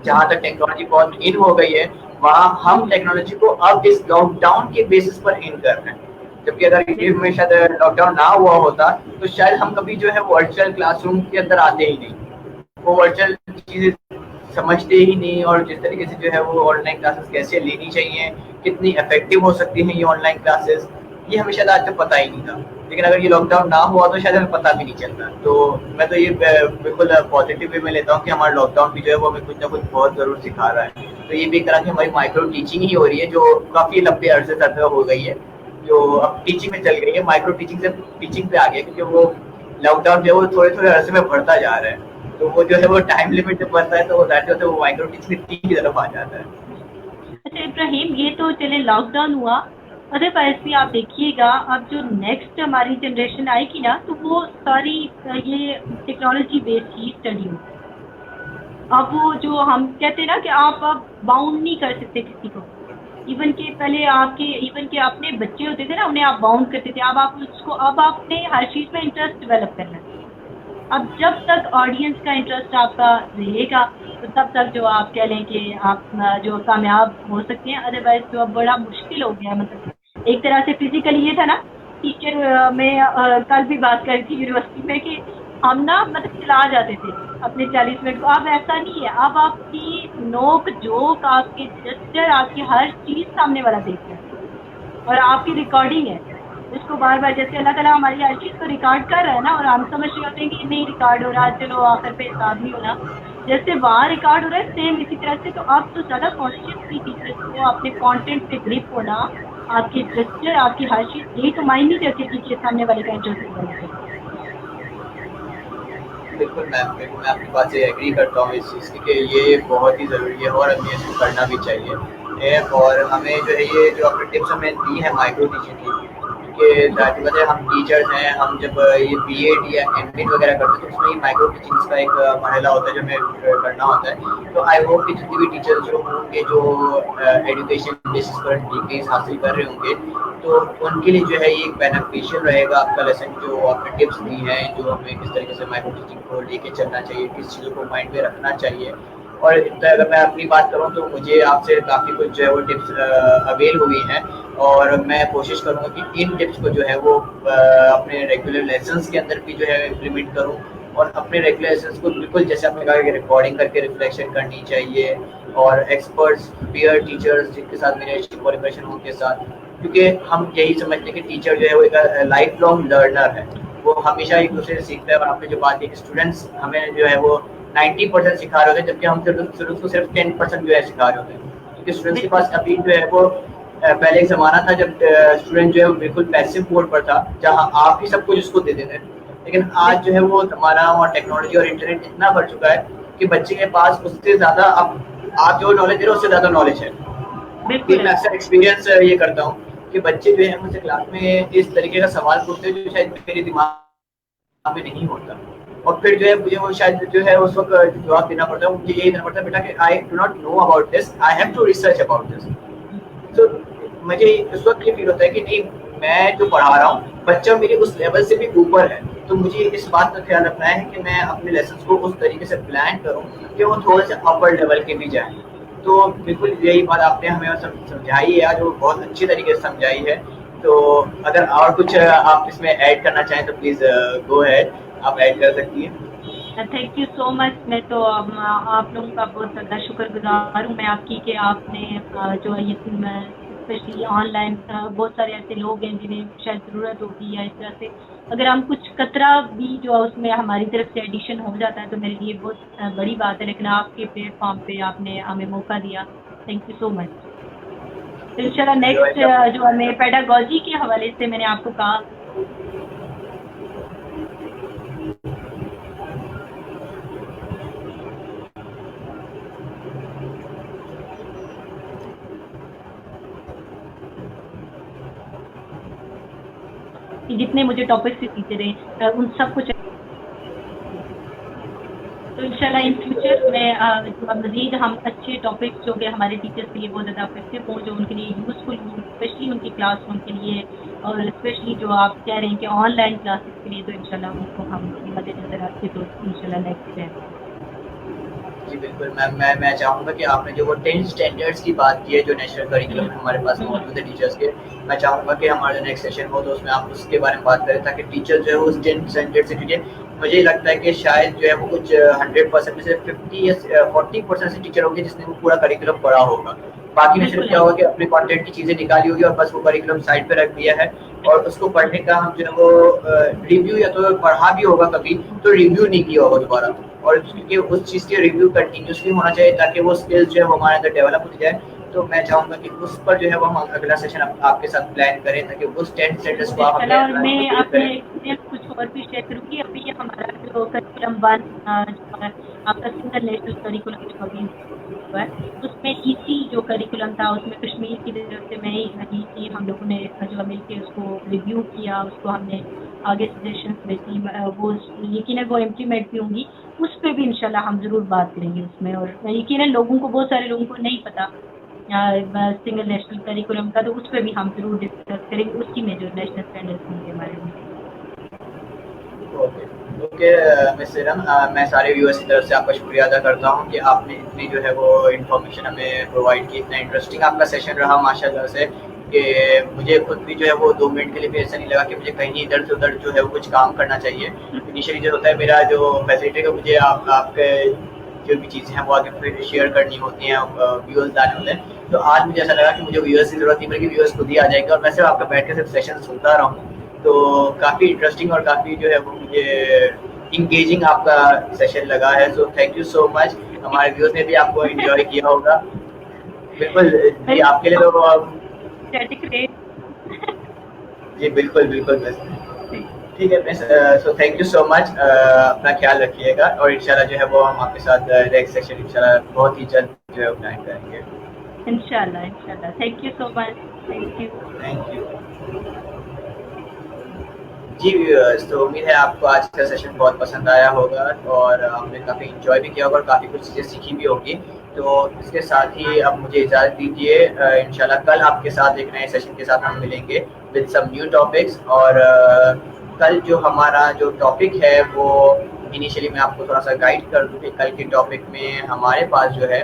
जहाँ तक टेक्नोलॉजी बहुत इन हो गई है, वहाँ हम टेक्नोलॉजी को अब इस लॉकडाउन के बेसिस पर इन कर रहे हैं, जबकि अगर ये में शायद लॉकडाउन ना हुआ होता तो शायद हम कभी जो है वर्चुअल क्लासरूम के अंदर आते ही नहीं, वो वर्चुअल चीजें समझते ही नहीं, और जिस तरीके से जो है वो ऑनलाइन क्लासेस कैसे लेनी चाहिए, कितनी इफेक्टिव हो सकती हैं ये ऑनलाइन क्लासेस, ये हमें शायद आज तक पता ही नहीं था। लेकिन अगर ये लॉकडाउन ना हुआ तो शायद हमें पता भी नहीं चलता। तो मैं तो ये बिल्कुल पॉजिटिव वे में लेता हूँ कि हमारा लॉकडाउन भी जो है वो हमें कुछ ना कुछ बहुत जरूर सिखा रहा है। तो ये भी एक तरह की हमारी माइक्रो टीचिंग ही हो रही है जो काफी लंबे अरसे तक हो गई है, जो अब टीचिंग में चल गई है, माइक्रो टीचिंग से टीचिंग पे आ गया, क्योंकि वो लॉकडाउन जो है वो थोड़े थोड़े अरसे में बढ़ता जा रहा है, तो वो जो है वो टाइम लिमिट जब बनता है तो वो दैट होता है वो माइक्रो टीचिंग की तरफ आ जाता है। अच्छा इब्राहिम, ये तो चले लॉकडाउन हुआ, अदरवाइज भी आप देखिएगा अब जो नेक्स्ट हमारी जनरेशन आएगी ना, तो वो सारी ये टेक्नोलॉजी बेस्ड ही स्टडी होगी। अब वो जो हम कहते हैं ना कि आप अब बाउंड नहीं कर सकते किसी को, इवन के पहले आपके इवन के अपने बच्चे होते थे ना, उन्हें आप बाउंड करते थे, अब आप उसको अब आपने हर चीज़ में इंटरेस्ट डेवलप करना है। अब जब तक ऑडियंस का इंटरेस्ट आपका रहेगा तो तब तक जो आप कह लें कि आप जो कामयाब हो सकते हैं, अदरवाइज तो अब बड़ा मुश्किल हो गया। मतलब एक तरह से फिजिकली ये था ना, टीचर में कल भी बात कर रही थी यूनिवर्सिटी में कि हम ना मतलब चला जाते थे अपने 40 मिनट को, अब ऐसा नहीं है। अब आपकी नोक जोक, आपके जेस्चर, आपकी हर चीज़ सामने वाला देख रहा है और आपकी रिकॉर्डिंग है उसको बार बार, जैसे अल्लाह ताला हमारी हर चीज़ को रिकॉर्ड कर रहा है ना, और हम समझ रहे होते हैं कि नहीं रिकॉर्ड हो रहा है, चलो आखिर पे हिसाब नहीं होना, जैसे वहाँ रिकॉर्ड हो रहा है सेम इसी तरह से। तो अब तो ज़्यादा कॉन्शियसली टीचर्स को अपने कंटेंट पे ग्रिप होना, आपके जेस्चर, आपकी हर चीज़, यही तो मायने नहीं रखेगी कि सामने वाले का इंटरेस्ट होना। बिल्कुल मैम, बिल्कुल मैं आपकी बात से एग्री करता हूँ इस चीज़ की कि ये बहुत ही ज़रूरी है और हमें इसको करना भी चाहिए। और हमें जो है ये जो आपने टिप्स हमें दी है माइक्रो टीचिंग की, क्योंकि जाहिर बात है हम टीचर्स हैं, हम जब ये बीएड या एमएड वगैरह करते हैं तो उसमें माइक्रो टीचिंग्स का एक मरहला होता है जो हमें करना होता है। तो आई होप कि जितने भी टीचर्स जो होंगे जो एजुकेशन बेसिस पर डिग्रीज हासिल कर रहे होंगे तो उनके लिए जो है ये एक बेनिफिशियल रहेगा आपका लेसन, जो आपने टिप्स दी हैं, जो हमें किस तरीके से माइक्रो टीचिंग को लेके चलना चाहिए, किस चीज़ों को माइंड में रखना चाहिए। और अगर मैं अपनी बात करूं तो मुझे आपसे काफ़ी कुछ जो है वो टिप्स अवेल हुई हैं और मैं कोशिश करूंगा कि इन टिप्स को जो है वो अपने रेगुलर लेसन्स के अंदर भी जो है इम्प्लीमेंट करूं और अपने रेगुलर लेसन्स को बिल्कुल जैसे आपने कहा कि रिकॉर्डिंग करके रिफ्लेक्शन करनी चाहिए और एक्सपर्ट्स पीयर टीचर्स जिनके साथ मेरे अच्छी कोलैबोरेशन हो उनके साथ, क्योंकि हम यही समझते हैं कि टीचर जो है वो एक लाइफ लॉन्ग लर्नर है, वो हमेशा एक दूसरे से सीखता है। और आपने जो बात की कि स्टूडेंट्स हमें जो है वो 90% सिखा रहे होते हैं, जबकि हम स्टूडेंट्स को सिर्फ 10% जो है सिखा रहे होते हैं, क्योंकि स्टूडेंट्स के पास अभी जो है वो पहले एक ज़माना था जब स्टूडेंट जो है वो बिल्कुल पैसिव मोड पर था, जहाँ आप ही सब कुछ उसको दे देते हैं। लेकिन आज जो है वो ज़माना और टेक्नोलॉजी और इंटरनेट इतना बढ़ चुका है कि बच्चे के पास उससे ज़्यादा अब आप जो नॉलेज दे रहे हो उससे ज़्यादा नॉलेज है। मैं अक्सर एक्सपीरियंस ये करता हूँ कि बच्चे जो है मुझसे क्लास में इस तरीके का सवाल पूछते हैं जो शायद मेरे दिमाग में नहीं होता, और फिर जो है मुझे वो शायद जो है उस वक्त जवाब देना पड़ता है, मुझे यही देना पड़ता है बेटा कि I do not know about this, I have to research about this. तो मुझे उस वक्त ये फील होता है कि नहीं, मैं जो पढ़ा रहा हूँ बच्चा मेरे उस लेवल से भी ऊपर है, तो मुझे इस बात का ख्याल रखना है कि मैं अपने लेसन्स को उस तरीके से प्लान करूँ कि वो थोड़े से अपर लेवल के भी जाएँ। तो बिल्कुल यही बात आपने हमें समझाई है, जो बहुत अच्छी तरीके से समझाई है। तो अगर और कुछ आप इसमें ऐड करना चाहें तो प्लीज़ गो अहेड, आप ऐड कर सकती हैं। Thank you so much. मैं तो आप लोगों का बहुत ज़्यादा शुक्रगुजार हूँ मैं आपकी कि आपने जो ये स्पेशली ऑनलाइन बहुत सारे ऐसे लोग हैं जिन्हें शायद ज़रूरत होगी, या इस तरह से अगर हम कुछ कतरा भी जो उसमें हमारी तरफ से एडिशन हो जाता है तो मेरे लिए बहुत बड़ी बात है, लेकिन आपके प्लेटफॉर्म पे आपने हमें मौका दिया, थैंक यू सो मच। तो इंशाल्लाह नेक्स्ट जो हमें पेडागोजी के हवाले से मैंने आपको कहा कि जितने मुझे टॉपिक से टीचर हैं उन सब कुछ, तो इंशाल्लाह इन फ्यूचर में मज़ीद हम अच्छे टॉपिक्स जो कि हमारे टीचर्स के लिए बहुत ज़्यादा इफेक्टिव हों, जो उनके लिए यूज़फुल हों, स्पेशली उनकी क्लासरूम के लिए, और स्पेशली जो आप कह रहे हैं कि ऑनलाइन क्लासेस के लिए, तो इंशाल्लाह उनको हम मद्देनज़र रखते तो इंशाल्लाह नेक्स्ट है। जी बिल्कुल मैम, मैं चाहूँगा कि आपने जो वो 10 स्टैंडर्ड्स की बात की है जो नेशनल करिकुलम हमारे पास मौजूद है टीचर्स के, मैं चाहूँगा कि हमारा जो नेक्स्ट सेशन हो तो उसमें आप उसके बारे में बात करें ताकि टीचर जो है उस 10 स्टैंडर्ड से, क्योंकि मुझे लगता है कि शायद जो है वो कुछ 100% में से 50 या 40% से टीचर होंगे जिसने वो पूरा करिकुलम पढ़ा होगा। बाकी में सिर्फ क्या होगा कि अपने कंटेंट की चीज़ें निकाली होगी और बस वो करिकुलम साइड पे रख दिया है, और उसको पढ़ने का हम जो है वो रिव्यू या तो पढ़ा भी होगा कभी तो रिव्यू नहीं किया होगा दोबारा, और क्योंकि उस चीज़ के रिव्यू कंटिन्यूसली होना चाहिए ताकि वो स्किल्स जो है वो हमारे अंदर डेवलप होती जाए तो मैं चाहूँगा कि उस पर जो है वो हम अगला सेशन आपके साथ प्लान करें, ताकि उस टेंथ स्टेटस को आप अपने और मैं क्लियर अपने करें। एक्सपीरियंस कुछ और भी शेयर करूँगी। अभी ये हमारा जो करिकुलम 1 जो है आपका सिंगल नेशनल करिकुलम जो अभी हुआ है, उसमें इसी जो करिकुलम था उसमें कश्मीर की तरफ से मैं ही रही थी। हम लोगों ने जो मिलके उसको रिव्यू किया, उसको हमने आगे सजेशंस भेजी। वो यकीनन वो इम्प्लीमेंट भी होंगी। उस पे भी इंशाल्लाह हम ज़रूर बात करेंगे उसमें, और यकीनन लोगों को, बहुत सारे लोगों को नहीं पता सिंगल नेशनल करिकुलम का, तो उस पर भी हम जरूर डिस्कस करेंगे, उसी में जो नेशनल स्टैंडर्ड्स के बारे में। ओके ओके मिस सीरम, मैं सारे व्यूअर्स की तरफ से आपका शुक्रिया अदा करता हूँ कि आपने इतनी जो है वो इन्फॉर्मेशन हमें प्रोवाइड की। इतना इंटरेस्टिंग आपका सेशन रहा माशाल्लाह से, कि मुझे खुद भी जो है वो 2 मिनट के लिए भी ऐसा नहीं लगा कि मुझे कहीं इधर से उधर जो है वो कुछ काम करना चाहिए। इनिशियली जो होता है मेरा जो फैसिलिटी को मुझे आपके जो भी चीज़ें हैं वो आगे फिर शेयर करनी होती हैं, व्यूअर्स लाने होते हैं। तो आज मुझे ऐसा लगा कि मुझे व्यूअर्स की ज़रूरत नहीं, बल्कि व्यूअर्स खुद ही आ जाएंगे और मैं सिर्फ आपका बैठ के सिर्फ सेशन सुनता रहा हूँ। तो काफ़ी इंटरेस्टिंग और काफ़ी जो है वो मुझे इंगेजिंग आपका सेशन लगा है। So thank you so much. हमारे व्यूअर्स ने भी आपको एंजॉय किया होगा। बिल्कुल जी, आपके लिए तो स्टैटिक रेट जी बिल्कुल बिल्कुल मिस। ठीक है miss, so thank you so much. अपना ख्याल रखिएगा और इंशाल्लाह जो है वो हम आपके साथ नेक्स्ट सेशन इंशाल्लाह बहुत ही जल्द जो है प्लान करेंगे। इंशाल्लाह इंशाल्लाह। Thank you so much. Thank you. Thank you जी व्यूअर्स, तो उम्मीद है आपको आज का सेशन बहुत पसंद आया होगा और आपने काफ़ी इंजॉय भी किया होगा और काफ़ी कुछ चीज़ें सीखी भी होगी। तो इसके साथ ही अब मुझे इजाज़त दीजिए। इंशाल्लाह कल आपके साथ एक नए सेशन के साथ हम मिलेंगे विद सम न्यू टॉपिक्स। और कल जो हमारा जो टॉपिक है वो इनिशियली मैं आपको थोड़ा सा गाइड कर दूँ कि कल के टॉपिक में हमारे पास जो है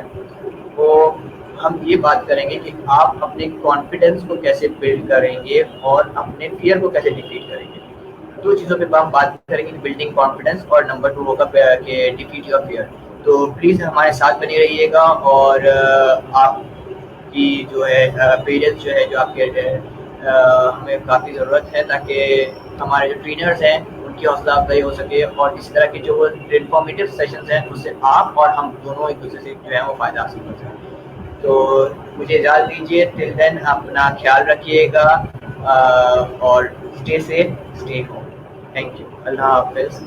वो हम ये बात करेंगे कि आप अपने कॉन्फिडेंस को कैसे बिल्ड करेंगे और अपने फियर को कैसे डिफीट करेंगे। 2 चीज़ों पे हम बात करेंगे, बिल्डिंग कॉन्फिडेंस, और नंबर 2 होगा कि डिफीट योर फियर। तो प्लीज़ हमारे साथ बने रहिएगा और आपकी जो है पेरेंट्स जो है जो आपके हमें काफ़ी ज़रूरत है, ताकि हमारे जो ट्रेनर्स हैं उनकी हौसला अफजाई हो सके और इस तरह के जो इन्फॉर्मेटिव सेशंस हैं उससे आप और हम दोनों एक दूसरे से जो है वो फ़ायदा हासिल कर सकें। तो मुझे इजाज़त दीजिए। टिल देन अपना ख्याल रखिएगा और stay safe, stay home. Thank you. अल्लाह हाफ़िज़।